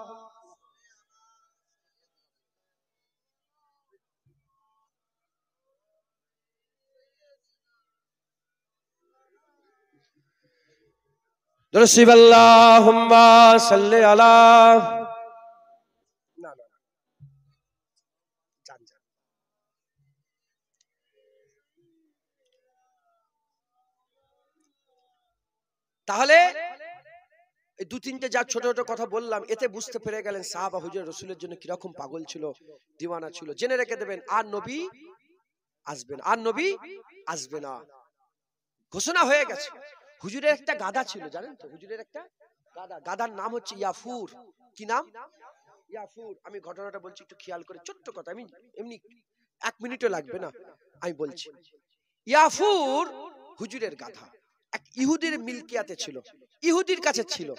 দরুদ শরীফ আল্লাহুম্মা সাল্লি আলা। না না জান জান। তাহলে এই দু তিনটে যা ছোট ছোট কথা বললাম, এতে বুঝতে পেরে গেলেন সাহাবা হুজুর রাসূলের জন্য কিরকম পাগল ছিল, দিওয়ানা ছিল। জেনে রেখে দেবেন, আর নবী আসবেন, আর নবী আসবে না, ঘোষণা হয়ে গেছে। হুজুরের একটা গাধা ছিল, জানেন তো? হুজুরের একটা গাধা, গাধার নাম হচ্ছে ইয়াফুর। কি নাম? ইয়াফুর। আমি ঘটনাটা বলছি, একটু খেয়াল করে, ছোট্ট কথা, আমি এমনি 1 মিনিটও লাগবে না, আমি বলছি। ইয়াফুর হুজুরের গাধা এক ইহুদির মিলকিয়াতে ছিল, ইহুদির কাছে ছিল।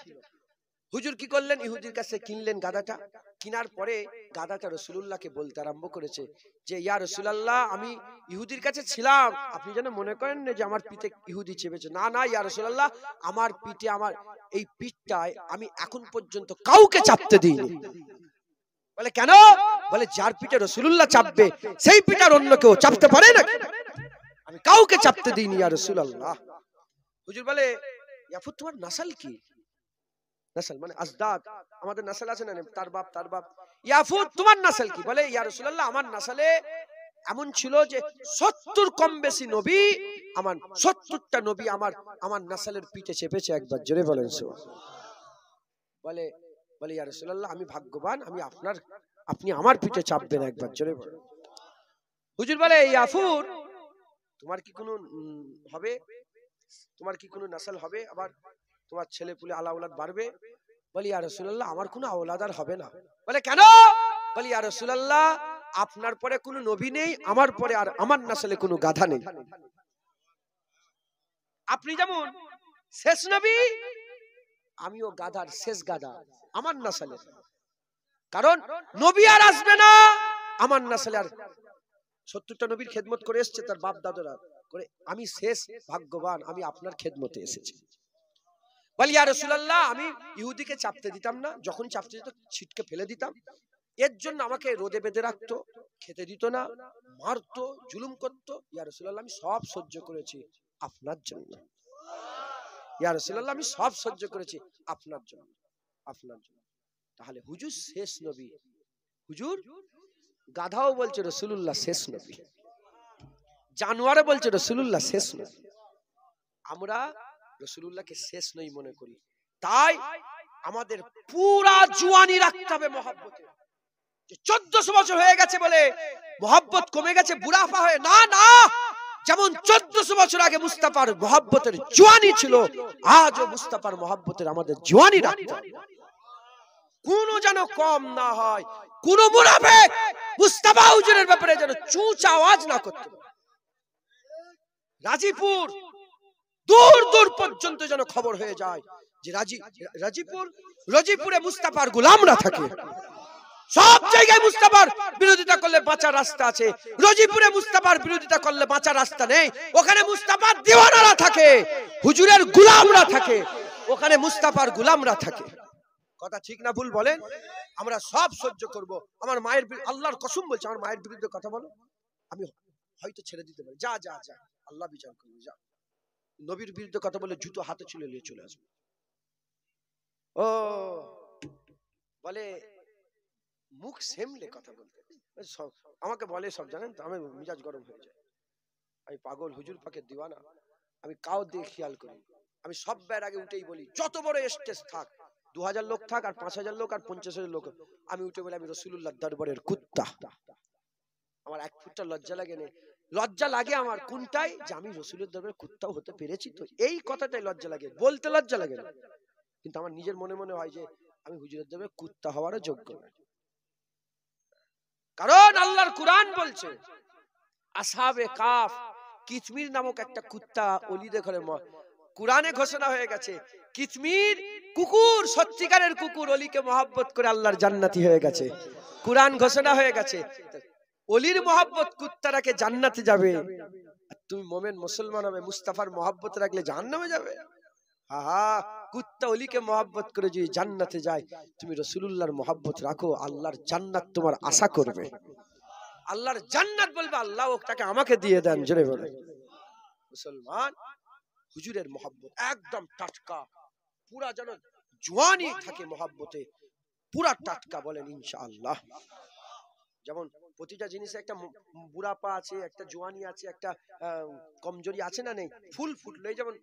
হুজুর কি করলেন? ইহুদির কাছে কিনলেন গাধাটা, কিনার পরে গাধাটা রাসূলুল্লাহকে বলতে আরম্ভ করেছে যে ইয়া রাসূলুল্লাহ, আমি ইহুদির কাছে ছিলাম, আপনি যেন মনে করেন না যে আমার পিঠে ইহুদি চেপেছে। না না ইয়া রাসূলুল্লাহ, আমার পিঠে, আমার এই পিঠটায় আমি এখন পর্যন্ত কাউকে চাপতে দিইনি। বলে কেন? বলে যার পিঠে রাসূলুল্লাহ চাপবে সেই পিঠার অন্য কেউ চাপতে পারে না, আমি কাউকে চাপতে দিইনি ইয়া রাসূলুল্লাহ। হুজুর বলে ইয়াফুত তোমার নাসল কি? নাসল মানে আজদাদ, আমাদের নাসল আছে না, তার বাপ তার বাপ। ইয়াফুত তোমার নাসল কি? বলে ইয়া রাসূলুল্লাহ, আমার নাসলে এমন ছিল যে 70 কম বেশি নবী, আমার 70টা নবী আমার নাসলের পিঠে চেপেছে একবার। জোরে বলেন সুবহানাল্লাহ। বলে ইয়া রাসূলুল্লাহ, আমি ভাগ্যবান, আপনি আমার পিঠে চাপবেন একবার। জোরে বলেন। হুজুর বলে ইয়াফুর তোমার কি কোনো হবে, তোমার কি কোনো নাসল হবে, আবার তোমার ছেলে পুলে আলাউলাদ বাড়বে? বলি ইয়া রাসূলুল্লাহ, আমার কোনো আওলাদ আর হবে না। বলে কেন? বলি ইয়া রাসূলুল্লাহ, আপনার পরে কোনো নবী নেই, আমার পরে আর আমার নাসলে কোনো গাধা নেই। আপনি যেমন শেষ নবী, আমিও গাধার শেষ গাধা আমার নাসলে। কারণ নবী আর আসবে না আমার নাসলে, আর 70টা নবীর খেদমত করে এসেছে তার বাপ দাদারা করে, আমি শেষ ভাগ্যবান, আমি আপনার খেদমতে এসেছি। বলি ইয়া রাসূলুল্লাহ, আমি ইহুদিকে চাপতে দিতাম না, যখন চাপতে দিত ছিটকে ফেলে দিতাম। এর জন্য আমাকে রোদে বেঁধে রাখতো, খেতে দিত না, মারতো, জুলুম করতো। ইয়া রাসূলুল্লাহ, আমি সব সহ্য করেছি আপনার জন্য। ইয়া রাসূলুল্লাহ, আমি সব সহ্য করেছি আপনার জন্য, আপনার জন্য। তাহলে হুজুর শেষ নবী, হুজুর গাধাও বলছে রাসূলুল্লাহ শেষ নবী, জানোয়ারে বলছে রাসূলুল্লাহ শেষ নবী। আমরা রাসূলুল্লাহকে শেষ নই মনে করি, তাই আমাদের পুরা জওয়ানি রাখতে হবে মহব্বতে। যে 1400 বছর হয়ে গেছে বলে মহব্বত কমে গেছে বুড়াপা হয়ে, না না, যেমন 1400 বছর আগে মুস্তাফার মহব্বতের জওয়ানি ছিল, আজও মুস্তাফার মহব্বতের আমাদের জওয়ানি রাখতে হবে, কোনো যেন কম না হয়। কোন মুনাফিক মুস্তাফা হুজুরের ব্যাপারে যেন চুঁচ আওয়াজ না করতে পারে। রাজীপুর দূর দূর পর্যন্ত যেন খবর হয়ে যায় যে রাজীপুরে মুস্তাফার গোলামরা থাকে। সব জায়গায় মুস্তাফার বিরোধিতা করলে বাঁচার রাস্তা আছে, রাজীপুরে মুস্তাফার বিরোধিতা করলে বাঁচার রাস্তা নেই। ওখানে মুস্তাফার দিওয়ানারা থাকে, হুজুরের গোলামরা থাকে, ওখানে মুস্তাফার গোলামরা থাকে। কথা ঠিক না ভুল বলেন? আমরা সব সহ্য করব। আমার মায়ের, আল্লাহর কসম বলছে, আমার মায়ের বিরুদ্ধে কথা বলো, আমি হয়তো ছেড়ে দিতে পারি। যা যা যা, আল্লাহ বিচার করবে, যা। নবীর বিরুদ্ধে কথা বলে জুতো হাতে চলে নিয়ে চলে আসবে। ও বলে মুখ সেমলে কথা বলতে, আমাকে বলে সব, জানেন তো, আমি মিজাজ গরম হয়ে যায়। আমি পাগল, হুজুর পাকের দিওয়ানা, আমি কাউ দিয়ে খেয়াল করি। আমি সব বের আগে উঠেই বলি, যত বড় স্টেজ থাক, 2000 লোক থাক আর 5000 লোক আর 50,000 লোক, আমি উঠে বলি আমি রাসূলুল্লাহর দরবারের কুত্তা। আমার এক ফুটটা লজ্জা লাগে না। লজ্জা লাগে আমার কোনটাই, যে আমি রাসূলের দরবারে কুত্তাও হতে পেরেছি, তো এই কথাটাই লজ্জা লাগে, বলতে লজ্জা লাগে না। কিন্তু আমার নিজের মনে মনে হয় যে আমি হুজুরের দরবারে কুত্তা হওয়ারও যোগ্য না। কারণ আল্লাহর কুরআন বলছে আসহাবে কাফ, কিতমির নামক একটা কুত্তা ওলিদের ঘরে, কুরআনে ঘোষণা হয়ে গেছে কিতমির কুকুর, সত্যিকারের কুকুর, ওলিকে মহব্বত করে আল্লাহর জান্নাতি হয়ে গেছে। কুরআন ঘোষণা হয়ে গেছে ওলির মহব্বত কুত্তারাকে জান্নাতে যাবে, আর তুমি মোমেন মুসলমান হবে মুস্তাফার মহব্বত রাখলে জাহান্নামে যাবে। আহা, কুত্তা ওলিকে মহব্বত করে যদি জান্নাতে যায়, তুমি রাসূলুল্লাহর মহব্বত রাখো, আল্লাহর জান্নাত তোমার আশা করবে। আল্লাহর জান্নাত বলবে আল্লাহ ওটাকে আমাকে দিয়ে দেন। জোরে বলে মুসলমান, হুজুরের মহব্বত একদম টাটকা, পুরা যেন জওয়ানি থাকে মহব্বতে, পুরা টাটকা। বলেন ইনশাআল্লাহ। যেমন প্রতিটা জিনিসে একটা বুড়াপা আছে, একটা জওয়ানি আছে, একটা কমজোরি আছে না নেই? ফুল ফুটলো, এই যেমন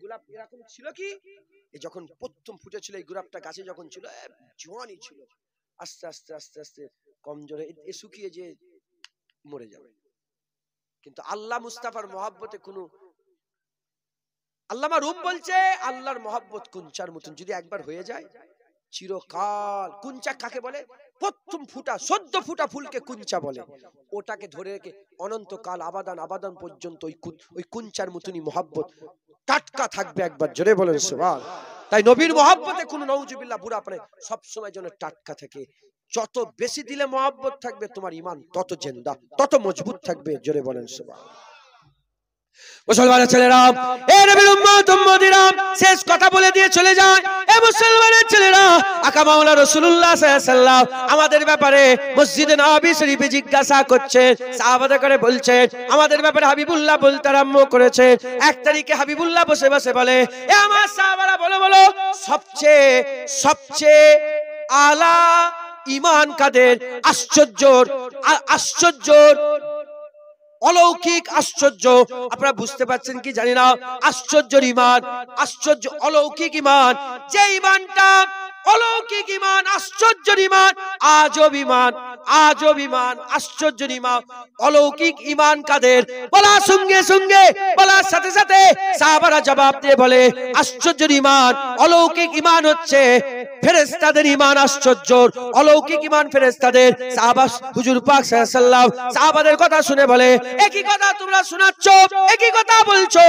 গোলাপ এরকম ছিল কি, এই যখন প্রথম ফুটেছিল এই গোলাপটা গাছে যখন ছিল জওয়ানি ছিল, আস্তে আস্তে আস্তে আস্তে কমজোর এ শুকিয়ে যে মরে যাবে। কিন্তু আল্লাহ মুস্তাফার মহব্বতে কোনো, আল্লামা রুম বলছে আল্লাহর মহব্বত কুঞ্চার মতন, যদি একবার হয়ে যায় চিরকাল। কুঞ্চা কাকে বলে? প্রথম ফুটা, সদ্য ফুটা ফুলকে কুঞ্চা বলে। ওটাকে ধরে রেখে অনন্তকাল আবাদান আবাদান পর্যন্ত ওই কুঞ্চার মতনই মহব্বত টাটকা থাকবে। একবার জোরে বলেন সুবহানাল্লাহ। তাই নবীর মহব্বতে কোন নাউজুবিল্লাহ বুড়া পারে সব সময় যেন টাটকা থাকে। যত বেশি দিলে মহব্বত থাকবে তোমার ঈমান তত জিন্দা, তত মজবুত থাকবে। জোরে বলেন সুবহানাল্লাহ। মুসলমানের ছেলেরা, এ নবীর উম্মত উম্মতিরা, শেষ কথা বলে দিয়ে চলে যায়। এ মুসলমানের ছেলেরা, আকা মাওলা রাসূলুল্লাহ সাল্লাল্লাহু আলাইহি ওয়াসাল্লাম আমাদের ব্যাপারে মসজিদে নববী শরীফে জিজ্ঞাসা করছেন, সাহাবাদের করে বলছেন, আমাদের ব্যাপারে হাবিবুল্লাহ বলতে আরম্ভ করেছে। এক তারিখে হাবিবুল্লাহ বসে বসে বলে, এ আমার সাহাবারা বলো বলো, সবচেয়ে সবচেয়ে আলা ঈমান কাদের? আশ্চর্য অলৌকিক আশ্চর্য। আপনারা বুঝতে পারছেন কি জানি না, আশ্চর্যের ঈমান, আশ্চর্য অলৌকিক ঈমান, যে ঈমানটা অলৌকিক ঈমান, আশ্চর্যের ঈমান, আজব ঈমান, আজব ঈমান, আশ্চর্যের ঈমান, অলৌকিক ঈমান কাদের? বলার সঙ্গে সঙ্গে, বলার সাথে সাথে সাহাবারা জবাব দিয়ে বলে, আশ্চর্যের ঈমান, অলৌকিক ঈমান হচ্ছে ফেরেশতাদের ঈমান। আশ্চর্য অলৌকিক ঈমান ফেরেশতাদের। সাহাবা হুজুর পাক সাল্লাল্লাহু আলাইহি ওয়াসাল্লাম সাহাবাদের কথা শুনে বলে, একই কথা তোমরা শোনাচ্ছ, একই কথা বলছো।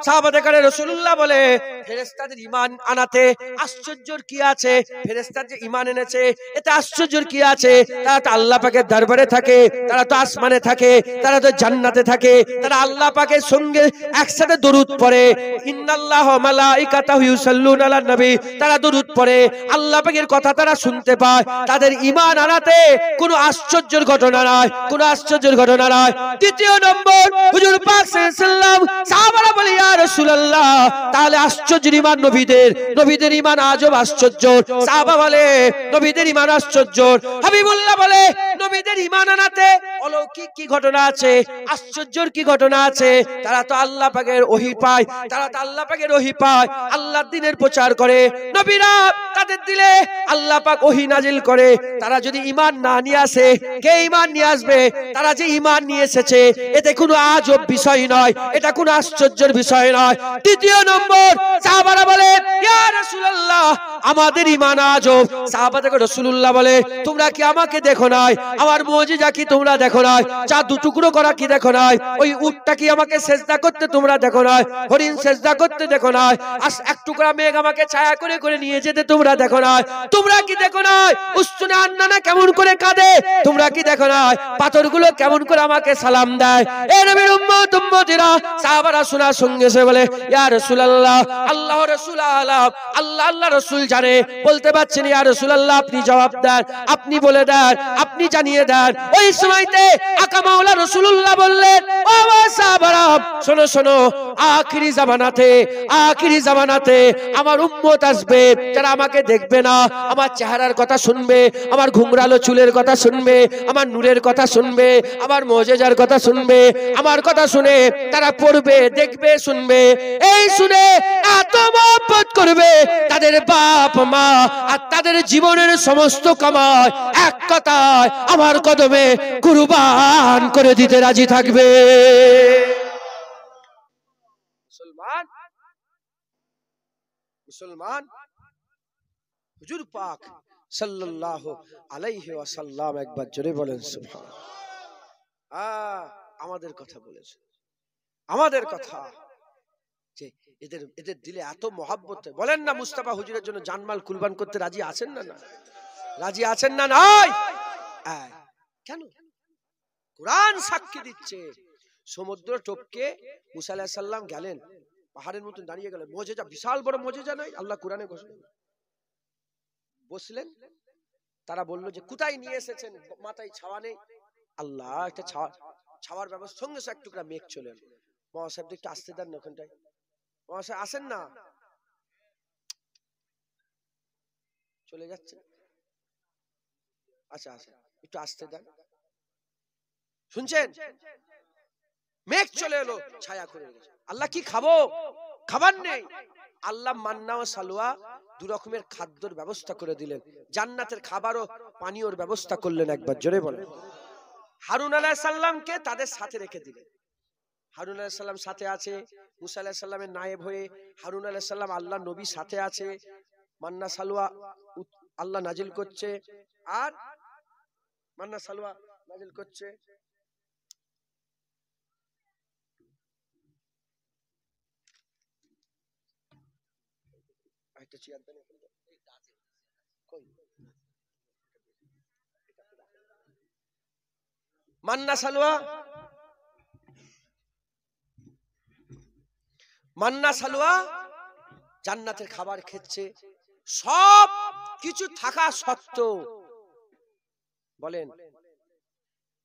সাহাবাদের কাছে রাসূলুল্লাহ বলে, ফেরেশতাদের ঈমান আনাতে আশ্চর্যের কি আছে? ফেরেশতার যে ঈমান এনেছে এতে আশ্চর্যের কি আছে? তারা তো আল্লাহ পাকের দরবারে থাকে, তারা তো আসমানে থাকে, তারা তো জান্নাতে থাকে, তারা আল্লাহ পাকের সঙ্গে একসাথে দরুদ পড়ে। ইন্নাল্লাহা ওয়া মালাইকাতাহু ইউসাল্লুনা আলান নবী, তারা দরুদ পড়ে, আল্লাহ পাকের কথা তারা শুনতে পায়। তাদের ঈমান আনাতে কোনো আশ্চর্যের ঘটনা নয়, কোনো আশ্চর্যের ঘটনা নয়। দ্বিতীয় নম্বর, হুজুর পাক সাল্লাল্লাহু আলাইহি ওয়াসাল্লাম সাহাবারা বলে, ইয়া রাসূলুল্লাহ, তাহলে আশ্চর্যের ঈমান নবীদের, নবীদের ঈমান আজব আশ্চর্য। সাহাবা বলে, নবীদের ঈমান আশ্চর্য। হাবিবুল্লাহ বলে, নবীদের ঈমান আনাতে অলৌকিক কি ঘটনা আছে? আশ্চর্যের কি ঘটনা আছে? তারা তো আল্লাহ পাকের ওহী পায়, তারা তো আল্লাহ পাকের ওহী পায়, আল্লাহর দ্বীনের প্রচার করে। নবীরা তাদের দিলে আল্লাহ পাক ওহী নাজিল করে। তারা যদি ঈমান না নিয়ে আসে, কে ঈমান নিয়ে আসবে? তারা যে ঈমান নিয়ে এসেছে এতে কোনো আজব বিষয় নয়, এটা কোনো আশ্চর্যের বিষয় নয়। তৃতীয় নম্বর, সাহাবারা বলে, ইয়া রাসূলুল্লাহ, আমাদের ঈমান আজব। সাহাবাদেরকে রাসূলুল্লাহ বলে, তোমরা কি আমাকে দেখো নাই? আমার মুজিজা কি তোমরা দেখো নাই? চাঁদ দুটুকরো করা কি দেখো নাই? ওই উটটা কি আমাকে সেজদা করতে তোমরা দেখো নাই? হরিণ সেজদা করতে দেখো নাই? এক টুকরা মেঘ আমাকে ছায়া করে করে নিয়ে যেতে তোমরা দেখো নাই? তোমরা কি দেখো নাই উস্তুনে আন্নানা কেমন করে কাঁদে? তোমরা কি দেখো নাই পাথরগুলো কেমন করে আমাকে সালাম দেয়? এ নবীর উম্মত উম্মতিরা, সাহাবারা শোনার সঙ্গে সে বলে, ইয়া রাসূলুল্লাহ, আল্লাহ রাসূল আলাম, আল্লাহ আল্লাহ রাসূল জানে। বলতে পারছেন, ইয়া রাসূলুল্লাহ, আপনি জবাব দেন, আপনি বলে দেন, আপনি জানিয়ে দেন। ওই সময়তে আকা মাওলা রাসূলুল্লাহ বললেন, ও সাহাবারা, শোনো শোনো, আখিরি জামানাতে, আখিরি জামানাতে আমার উম্মত আসবে যারা আমাকে দেখবে না, আমার চেহারার কথা শুনবে, আমার ঘুংরালো চুলের কথা শুনবে, আমার নূরের কথা শুনবে, আমার মুজিজার কথা শুনবে, আমার কথা শুনে তারা পড়বে, দেখবে, শুনবে। এই শুনে এত মহব্বত করবে, তাদের বাপ মা আর তাদের জীবনের সমস্ত কামাই এক কথায় আমার কদমে কুরবান করে দিতে রাজি থাকবে। মুসলমান, মুসলমান, হুজুর পাক সাল্লাল্লাহু আলাইহি ওয়াসাল্লাম একবার জোরে বলেন সুবহানাল্লাহ। আমাদের কথা বলেছে, আমাদের কথা, যে এদের এদের দিলে এত মহব্বত। বলেন না, মুস্তাফা হুজুরের জন্য জানমাল কুরবান করতে রাজি আছেন না? না রাজি আছেন না? নাই। কেন? কোরআন সাক্ষী দিচ্ছে, সমুদ্র টপকে মুসা আলাইহিস সালাম গেলেন, পাহাড়ের মতন দাঁড়িয়ে গেলেন, মুজিজা, বিশাল বড় মুজিজা নাই? আল্লাহ কোরআনে ঘোষণা বসলেন। তারা বলল যে কোথায় নিয়ে এসেছেন? মাথায় ছাওয়া নেই। আল্লাহ একটা ছাওয়ার ব্যবস্থা, সঙ্গে সঙ্গে এক টুকরা মেঘ চলে এলো। মহাসাহেব একটু আসতে দেন না ওখানটায়, মহাসাহেব আসেন না, চলে যাচ্ছে। আচ্ছা আচ্ছা, একটু আসতে দেন। শুনছেন? মেঘ চলে এলো, ছায়া করে গেছে। আল্লাহ কি খাবো? খাবার নেই। আল্লাহ মান্না ও সালওয়া দু রকমের খাদ্যের ব্যবস্থা করে দিলেন, জান্নাতের খাবার ও পানীয়র ব্যবস্থা করলেন। একবার জোরে বলেন। হারুন আলাইহিস সালামকে তাদের সাথে রেখে দিলেন। হারুন আলাইহিস সালাম সাথে আছে, মুসা আলাইহিস সালামের নায়েব হয়ে হারুন আলাইহিস সালাম আল্লাহ নবী সাথে আছে। মান্না সালওয়া আল্লাহ নাজিল করছে, আর মান্না সালওয়া নাজিল করছে। একটা চেয়ার দেন মান্না সালোয়া, মান্না সালোয়া জান্নাতের খাবার খেচ্ছে, সব কিছু থাকা সত্ত্বেও বলেন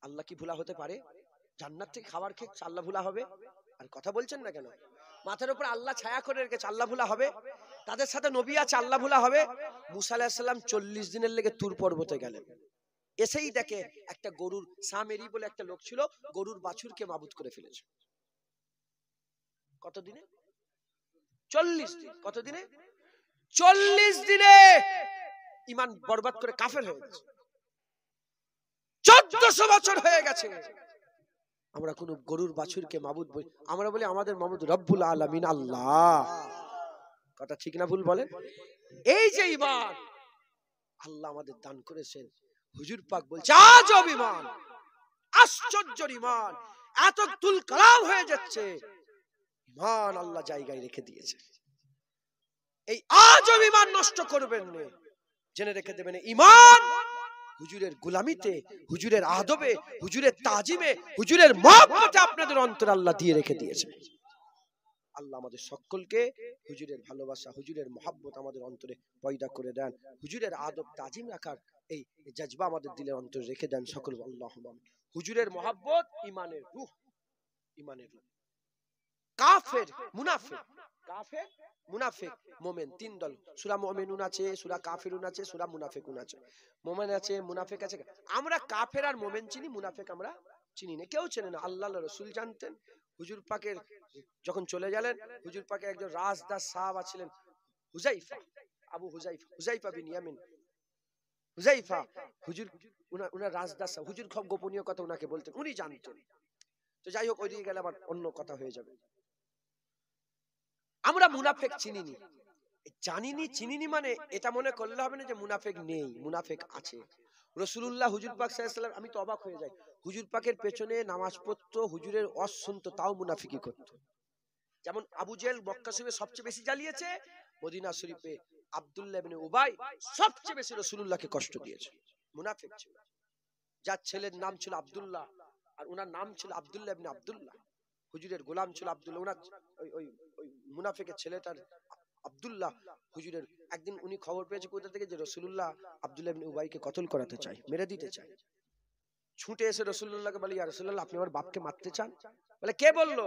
আল্লাহ কি ভুলা হতে পারে? জান্নাত থেকে খাবার খেচ্ছে, আল্লাহ ভুলা হবে? আর কথা বলছেন না কেন? মাথার উপর আল্লাহ ছায়া করে রেখেছে, আল্লাহ ভুলা হবে? তাদের সাথে নবী আছে, আল্লাহ ভুলা হবে? মুসা আলাইহিস সালাম 40 দিনের লেগে তুর পর্বতে গেলেন, এসেই দেখে একটা গরুর, সামেরি বলে একটা লোক ছিল, গরুর বাছুরকে মাবুদ করে ফেলেছে। কত দিনে? 40 দিন। কত দিনে? 40 দিনে ঈমান বরবাদ করে কাফের হয়ে গেছে। 1400 বছর হয়ে গেছে, আমরা কোন গরুর বাছুরকে মাবুদ বলি? আমরা বলি আমাদের মাবুদ রব্বুল আলামিন আল্লাহ। কথা ঠিক না ভুল বলেন? এই যে ঈমান আল্লাহ আমাদের দান করেছেন, হুজুর পাক বলছে আজব ঈমান, আশ্চর্য ঈমান, এত তুল কালাম হয়ে যাচ্ছে, ঈমান আল্লাহ জায়গায় রেখে দিয়েছে। এই আজব ঈমান নষ্ট করবেন না, জেনে রেখে দেবেন ঈমান হুজুরের গোলামিতে, হুজুরের আদবে, হুজুরের তাজিমে, হুজুরের মহব্বতে আপনাদের অন্তর আল্লাহ দিয়ে রেখে দিয়েছে। আল্লাহ আমাদের সকলকে হুজুরের ভালোবাসা, হুজুরের মহব্বত আমাদের অন্তরে পয়দা করে দেন, হুজুরের আদব তাজিম রাখার এই জজবা আমাদের দিলের অন্তরে রেখে দেন সকল। আল্লাহুম্মা আমিন। হুজুরের মহব্বত ঈমানের রূহ, ঈমানের রূহ। কাফের মুনাফিক, কাফের মুনাফিক মুমিন, তিন দল। সূরা মুমিনুন আছে, সূরা কাফিরুন আছে, সূরা মুনাফিকুন আছে। মুমিন আছে, মুনাফিক আছে। আমরা কাফের আর মুমিন চিনি, মুনাফিক আমরা চিনি না, কেউ চেনে না। আল্লাহর রাসূল জানতেন। হুজুর পাকের যখন চলে গেলেন, হুজুর পাকে একজন রাজদাস সাহাবা ছিলেন, হুযাইফা, আবু হুযাইফা, হুযাইফা বিন ইয়ামিন। হুযাইফা হুজুর উনার রাজদাস, হুজুর খুব গোপনীয় কথা উনাকে বলতেন, উনি জানতেন। তো যাই হোক, ওইদিকে গেলে আবার অন্য কথা হয়ে যাবে। আমরা মুনাফিক চিনিনি, জানিনি, চিনিনি মানে এটা মনে করলে হবে না যে মুনাফিক নেই, মুনাফিক আছে। রাসূলুল্লাহ হুজুর পাক সাল্লাল্লাহু আলাইহি ওয়াসাল্লাম, আমি তো অবাক হয়ে যাই, হুজুর পাকের পেছনে নামাজ পড়তো, হুজুরের ওয়াজ শুনতো, তাও মুনাফিকি করতো। যেমন আবু জেহেল মক্কা শরীফে সবচেয়ে বেশি জ্বালিয়েছে, মদিনা শরীফে আব্দুল্লাহ ইবনে উবাই সবচেয়ে বেশি রাসূলুল্লাহকে কষ্ট দিয়েছে, মুনাফিক ছিল। যার ছেলের নাম ছিল আব্দুল্লাহ, আর ওনার নাম ছিল আব্দুল্লাহ ইবনে আব্দুল্লাহ, হুজুরের গোলাম ছিল আব্দুল্লাহ। ওনার ওই মুনাফিকের ছেলেটার আব্দুল্লাহ, হুজুরের একদিন উনি খবর পেয়েছে কোথা থেকে যে রাসূলুল্লাহ আব্দুল্লাহ ইবনে উবাইকে কতল করাতে চায়, মেরে দিতে চায়। ছুটে এসে রাসূলুল্লাহকে বলে, ইয়া রাসূলুল্লাহ আপনি আমার বাপকে মারতে চান? বলে কে বললো?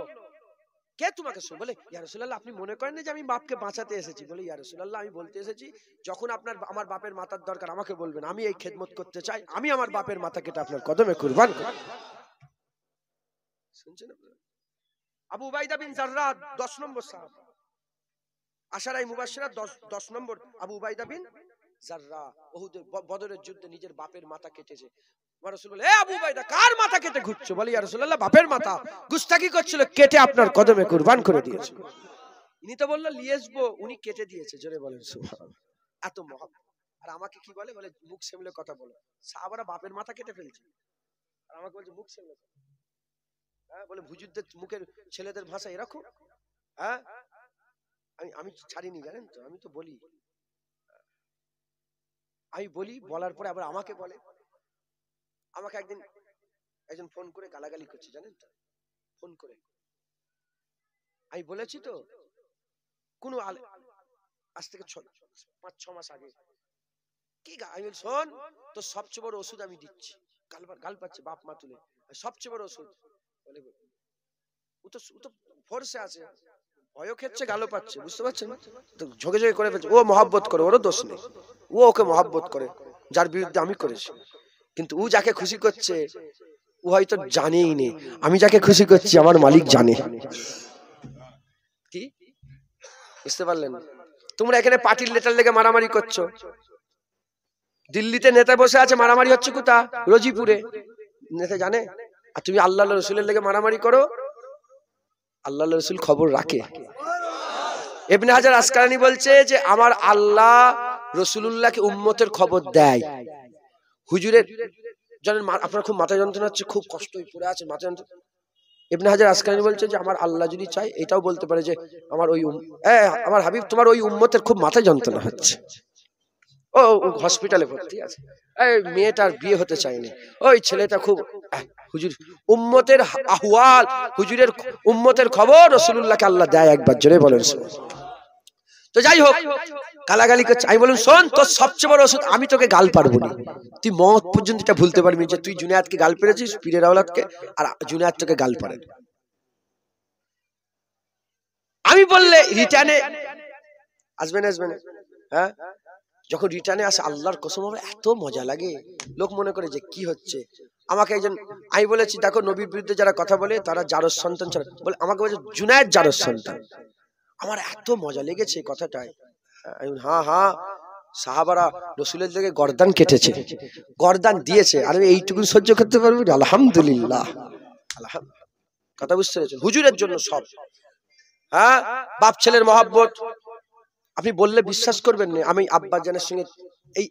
কে তোমাকে? বলে ইয়া রাসূলুল্লাহ আপনি মনে করেন না যে আমি বাপকে বাঁচাতে এসেছি? বলে ইয়া রাসূলুল্লাহ আমি বলতে এসেছি, যখন আপনার আমার বাপের মাথার দরকার আমাকে বলবেন, আমি এই খেদমত করতে চাই, আমি আমার বাপের মাথা কেটে আপনার কদমে কুরবান করব। শুনছেন আপনারা? আবু উবাইদা বিন জাররাহ 10 নম্বর সাহাবা, আশারায়ে মুবাশশিরা 10 নম্বর আবু উবাইদা বিন জাররাহ, উহুদের বদরের যুদ্ধে নিজের বাপের মাথা কেটেছে। রাসূল বলে, এ আবু উবাইদা কার মাথা কেটে ঘুরছো? বলে ইয়া রাসূলুল্লাহ বাপের মাথা, গুস্তাখি করছিল, কেটে আপনার কদমে কুরবান করে দিয়েছে। ইনি তো বলল নিয়ে আসবো, উনি কেটে দিয়েছে। জোরে বলেন সুবহানাল্লাহ। এত মহব্বত। আর আমাকে কি বলে? বলে মুখ সামলে কথা বলো। সাহাবারা বাপের মাথা কেটে ফেলছে, আর আমাকে বলছে মুখ সামলে। হ্যাঁ, বলে হুজুরদের মুখের ছেলেদের ভাষা এরকম। হ্যাঁ, আমি ছাড়িনি জানেন তো, আমি তো বলি, আমি বলি, বলার পরে আবার আমাকে বলে। আমাকে একজন ফোন করে গালাগালি করছে জানেন তো, ফোন করে। আমি বলেছি তো কোন আজ থেকে 5-6 মাস আগে, কি আমি শোন, তো সবচেয়ে বড় ওষুধ আমি দিচ্ছি। গাল পাচ্ছে বাপ মা তুলে, সবচেয়ে বড় ওষুধ বলে। ও তো ফোর্সে আছে, ভয়ও খেচ্ছে, গালও পাচ্ছে, বুঝতে পারছেন? তো ঝোঁকে ঝোঁকে করে ফেলছে। ও মহব্বত করে, ওরও দোষ নেই, ও ওকে মহব্বত করে, যার বিরুদ্ধে আমি করেছি। কিন্তু ও যাকে খুশি করছে ও হয়তো জানেই নেই, আমি যাকে খুশি করছি আমার মালিক জানে। কি বুঝতে পারলেন? তোমরা এখানে পার্টির লেটার লেগে মারামারি করছো, দিল্লিতে নেতা বসে আছে, মারামারি হচ্ছে কোথা? রোজিপুরে, নেতা জানে? আর তুমি আল্লাহ রসুলের লেগে মারামারি করো। আল্লাহ রসুল খবর রাখে। ইবনে হাজার আসকালানী বলছে যে আমার আল্লাহ রাসূলুল্লাহকে উম্মতের খবর দেয়। হুজুরের জানেন আপনার খুব মাথা যন্ত্রণা হচ্ছে, খুব কষ্ট হয়ে পড়ে আছে, মাথা যন্ত্রণা, ইবনে হাজার আসকালানী বলছে যে আমার আল্লাহ যদি চায় এটাও বলতে পারে যে আমার ওই আমার হাবিব তোমার ওই উম্মতের খুব মাথা যন্ত্রণা হচ্ছে, ও হসপিটালে ভর্তি আছে, এই মেয়েটার বিয়ে হতে চায়নি, ওই ছেলেটা খুব, হুজুর উম্মতের আহওয়াল, হুজুরের উম্মতের খবর রাসূলুল্লাহকে আল্লাহ দেয় একবার, জোরে বলেন। তো যাই হোক, গালাগালি করছে, আমি বললাম শোন তোর সবচেয়ে বড় ওষুধ, আমি তোকে গাল পারবো না, তুই মত পর্যন্ত এটা ভুলতে পারবি যে তুই জুনায়েদকে গাল পেরেছিস, পীরের আওলাদকে, আর জুনায়েদ তোকে গাল পারে। আমি বললে রিটার্নে আসবে না, হ্যাঁ যখন রিটার্নে আসে আল্লাহর কসম আমার এত মজা লাগে, লোক মনে করে যে কি হচ্ছে। আমাকে একজন, আমি বলেছি দেখো নবীর বিরুদ্ধে যারা কথা বলে তারা জারজ সন্তান ছাড়া, বলে আমাকে বলছে জুনায়েদ জারজ সন্তান। আমার এত মজা লেগেছে কথাটাই। হ্যাঁ হ্যাঁ, সাহাবারা রাসূলের দিকে গর্দান কেটেছে, গর্দান দিয়েছে, আর আমি এইটুকু সহ্য করতে পারবো না, আলহামদুলিল্লাহ। কথা বুঝতে পেরেছেন, হুজুরের জন্য সব। হ্যাঁ, বাপ ছেলের মহব্বত আপনি বললে বিশ্বাস করবেন না। আমি আব্বাজানের সঙ্গে এই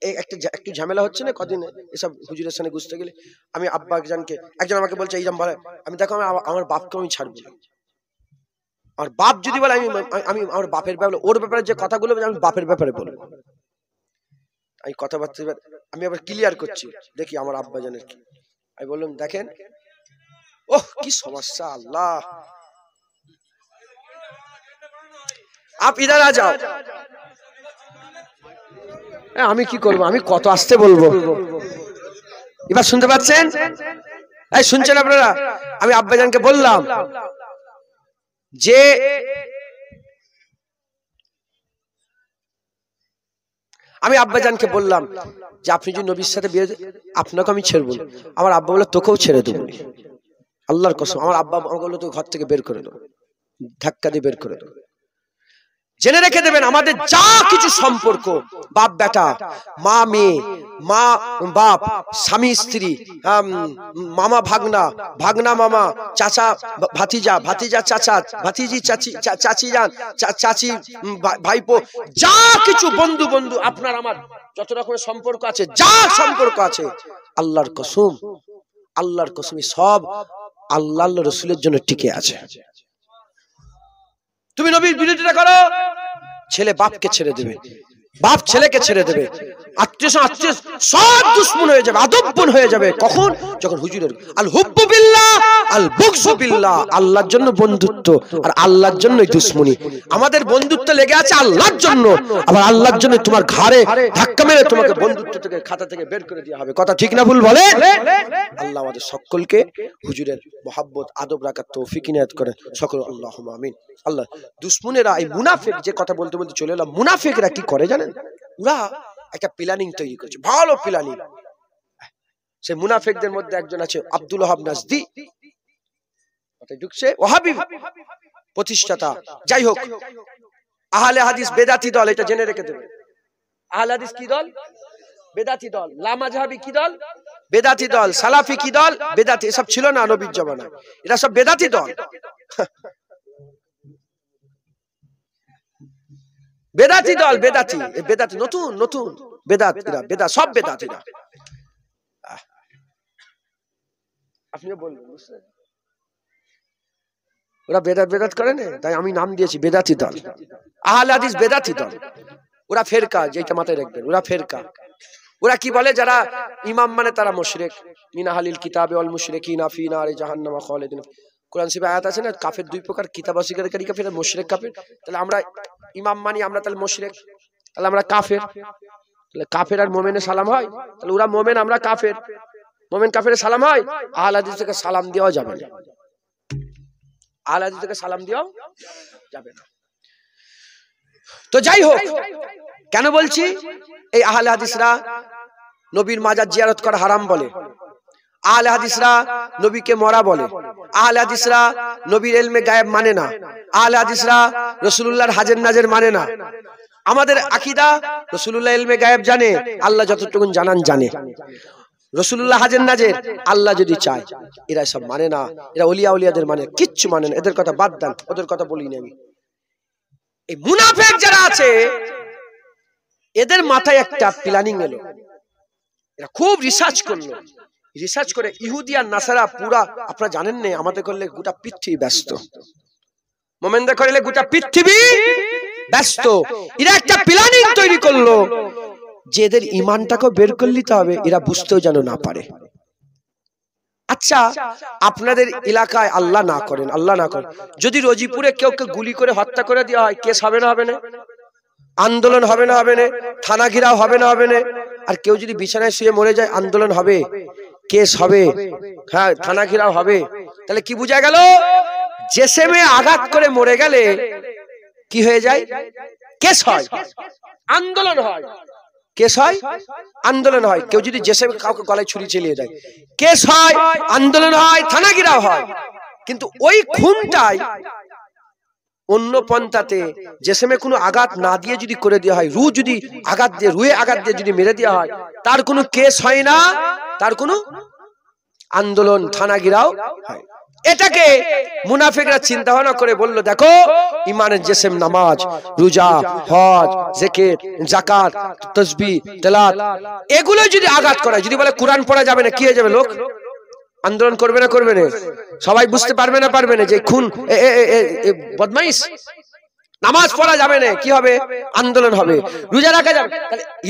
একটু ঝামেলা হচ্ছে না কদিন, এসব হুজুরের সঙ্গে গুছতে গেলে আমি আব্বাজানকে, একজন আমাকে বলছে এইরকম বলে, আমি দেখো আমার বাপকে আমি ছাড়বো না। আমার বাপ যদি বলে আমি আমার বাপের ব্যাপারে, ওর ব্যাপারে যে কথাগুলো আমি বাপের ব্যাপারে বলবো। আমি কথাবার্তা আমি আবার ক্লিয়ার করছি, দেখি আমার আব্বাজানের কি। আমি বললাম দেখেন, ওহ কি সমস্যা, আল্লাহ আপ ইধার আ যাও। আমি কি করবো, আমি কত আসতে বলবো, এবার শুনতে পাচ্ছেন? এই শুনছেন আপনারা? আমি আব্বাজানকে বললাম যে আপনি যদি নবীর সাথে বিয়ে, আপনাকে আমি ছেড়বো। আমার আব্বা বললো তোকেও ছেড়ে দেবো, আল্লাহর কসম। আমার আব্বা আমাকে বললো তুই ঘর থেকে বের করে দেবো, ধাক্কা দিয়ে বের করে দেবো। জেনে রেখে দেবেন, আমাদের যা কিছু সম্পর্ক, বাপ বেটা, মা মেয়ে, মা বাপ, স্বামী স্ত্রী, মামা ভাগনা, ভাগনা মামা, চাচা ভাতিজা, ভাতিজা চাচা, ভাতিজি চাচি, চাচি যান চাচি ভাইপো, যা কিছু বন্ধু বন্ধু আপনার আমার যত রকমের সম্পর্ক আছে, যা সম্পর্ক আছে, আল্লাহর কসম, আল্লাহর কসম সব আল্লাহ রাসূলের জন্য টিকে আছে। তুমি নবীর বিরোধিতা করো, ছেলে বাপকে ছেড়ে দেবে, বাপ ছেলেকে ছেড়ে দেবে, আত্মীয় সব দুশমন হয়ে যাবে, আদবন হয়ে যাবে। কখন? যখন হুজুরের আল হুব্বু বিল্লাহ আল বুগযু বিল্লাহ, আল্লাহর জন্য বন্ধুত্ব আর আল্লাহর জন্যই দুশমনি। আমাদের বন্ধুত্ব লেগে আছে আল্লাহর জন্য, আবার আল্লাহর জন্য তোমার ঘাড়ে ধাক্কা মেরে তোমাকে বন্ধুত্ব থেকে খাতা থেকে বের করে দেওয়া হবে। কথা ঠিক না ভুল বলে? আল্লাহ আমাদের সকলকে হুজুরের মহব্বত আদব রাখার তৌফিক ইনায়াত করেন সকল, আল্লাহুম্মা আমিন। আল্লাহ দুশমনেরা, এই মুনাফিক, যে কথা বলতে বলতে চলে এলাম, মুনাফিকরা কি করে জানেন? ওরা একটা প্ল্যানিং তৈরি করেছে, ভালো প্ল্যানিং। সে মুনাফিকদের মধ্যে একজন আছে আব্দুল ওয়াহাব নাজদি, ঢুকছে ওয়াহাবি প্রতিষ্ঠাতা। যাই হোক, আহলে হাদিস বেদাতি দল, এটা জেনে রেখে দেবে। আহলে হাদিস কি দল? বেদাতি দল। লামাযহাবি কি দল? বেদাতি দল। সালাফি কি দল? বেদাতি। এসব ছিল না নবীর জামানায়, এরা সব বেদাতি দল। বেদাতি দল, বেদাতি, বেদাতি নতুন নতুন বেদাতিরা, বেদাত সব বেদাতিরা। আপনিও বলবেন বুঝছেন, ওরা বেদাত বেদাত করে না, তাই আমি নাম দিয়েছি বেদাতি দল। আহলে হাদিস বেদাতি দল, ওরা ফেরকা, যেটা মাথায় রাখবেন, ওরা ফেরকা। ওরা কি বলে, যারা ইমাম মানে তারা মুশরিক। মিন আহলিল কিতাবে ওয়াল মুশরিকিনা ফি নারি জাহান্নাম খালিদিন। কোরআন শরীফে আয়াত আছে না, কাফের দুই প্রকার, কিতাব অস্বীকারী কাফের আর মুশরিক কাফের। তাহলে আমরা ইমাম মানি, আমরা তাহলে মুশরিক, তাহলে আমরা কাফের। তাহলে কাফের আর মুমিনের সালাম হয়? তাহলে ওরা মুমিন, আমরা কাফের। মুমিন কাফেরের সালাম হয়? আহলে হাদিস থেকে সালাম দেওয়া যাবে না, আহলে হাদিস থেকে সালাম দেওয়া যাবে না। তো যাই হোক, কেন বলছি, এই আহলে হাদিসরা নবীর মাজার জিয়ারত করা হারাম বলে, আহলে হাদিসরা নবীকে মরা বলে, আহলে হাদিসরা নবীর ইলমে গায়েব মানে না, আহলে হাদিসরা রাসূলুল্লাহর হাজের নাজের মানে না। আমাদের আকীদা, রাসূলুল্লাহ ইলমে গায়েব জানে, আল্লাহ যতটুকু জানান জানে। রাসূলুল্লাহ হাজের নাজের আল্লাহ যদি চায়, এরা সব মানে না, এরা ওলিয়া উলিয়াদের মানে কিচ্ছু মানে না। এদের কথা বাদ দেন, ওদের কথা বলিনি আমি। এই মুনাফিক যারা আছে, এদের মাথায় একটা প্ল্যানিং এলো, এরা খুব রিসার্চ করলো, রিসার্চ করে ইহুদি আর নাসারা পুরা, আপনারা জানেন না, আমাদের করলে গোটা পৃথিবী ব্যস্ত, মোমেনদের করলে গোটা পৃথিবী ব্যস্ত। এরা একটা প্ল্যানিং তৈরি করলো যে এদের ইমানটাকে বের করে নিতে হবে, এরা বুঝতেও যেন না পারে। আচ্ছা, আপনাদের এলাকায় আল্লাহ না করেন, আল্লাহ না করেন, যদি রোজিপুরে কেউ গুলি করে হত্যা করে দেওয়া হয়, কেস হবে না হবে না? আন্দোলন হবে না হবে না? থানা ঘেরাও হবে না হবে না? আর কেউ যদি বিছানায় শুয়ে মরে যায়, আন্দোলন হবে, কেস হবে, হ্যাঁ থানা ঘেরাও হবে। তাহলে কি বোঝা গেল? জেসেমে আঘাত করে মরে গেলে কি হয়ে যায়? কেস হয়, আন্দোলন হয়। কেস হয়, আন্দোলন হয়। কেউ যদি জেসেমে কাউকে গলায় ছুরি চালিয়ে দেয়, কেস হয়, আন্দোলন হয়, থানা ঘেরাও হয়। কিন্তু ওই খুনটাই অন্য পন্থাতে জেসেমে কোনো আঘাত না দিয়ে যদি করে দেওয়া হয়, যদি আঘাত দিয়ে, রুয়ে আঘাত দিয়ে যদি মেরে দেওয়া হয়, তার কোনো কেস হয় না, তার কোনো আন্দোলন থানা ঘেরাও হয়। এটাকে মুনাফিকরা চিন্তা ভাবনা করে বলল, দেখো ইমানের জেসেম নামাজ, রোজা, হজ, জিকির, যাকাত, তাসবিহ, তেলাওয়াত, এগুলো যদি আঘাত করা, যদি বলে কোরআন পড়া যাবে না, কি হয়ে যাবে? লোক আন্দোলন করবে না করবে না? সবাই বুঝতে পারবে না পারবে না যে খুন বদমাইশ? নামাজ পড়া যাবে না, কি হবে? আন্দোলন হবে। রোজা রাখা যাবে।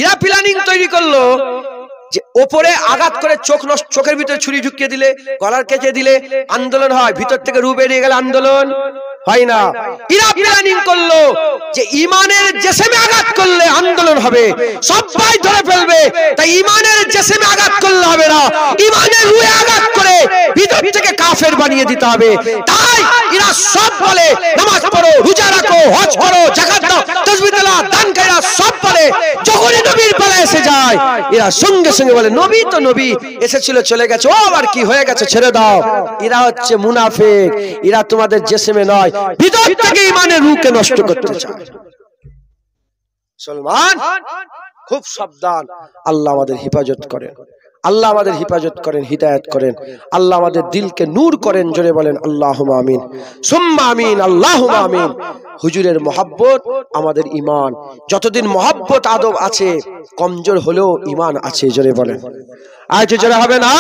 এরা প্ল্যানিং তৈরি করলো যে ওপরে আঘাত করে চোখের ভিতরে ছুরি ঢুকিয়ে দিলে, গলার কেটে দিলে আন্দোলন হয়, ভিতর থেকে রু বেরিয়ে গেলে আন্দোলন হয় না। এরা প্ল্যানিং করলো যে ইমানের জেসেমে আঘাত করলে আন্দোলন হবে, সবাই ধরে ফেলবে, তাই ইমানের জেসেমে আঘাত করলে হবে না, ইমানের রুয়ে আঘাত করে ভিতর থেকে কাফের বানিয়ে দিতে হবে। তাই এরা সব বলে নামাজ পড়ো, রোজা রাখো, হজ করো, যাকাত দাও, তাসবিহ তেলাওয়াত, দান করো, সব বলে। যখনই নবীর পালা এসে যায়, এরা সঙ্গে সঙ্গে বলে নবী তো নবী এসেছিল চলে গেছে, ও আবার কি হয়ে গেছে, ছেড়ে দাও। এরা হচ্ছে মুনাফিক, এরা তোমাদের জেসেমে নয়, ভিতর থেকে ইমানের রূহকে নষ্ট করতে চায়। মুসলমান খুব সাবধান। আল্লাহ আমাদের হেফাজত করেন, আল্লাহ আমাদের হেফাজত করেন, হিদায়াত করেন, আল্লাহ আমাদের দিলকে নূর করেন। জোরে বলেন আল্লাহুম্মা আমিন, সুম্মা আমিন, আল্লাহুম্মা আমিন। হুজুরের মহব্বত আমাদের ঈমান, যতদিন মহব্বত আদব আছে, কমজোর হলেও ঈমান আছে। জোরে বলেন, আজ জোরে হবে না?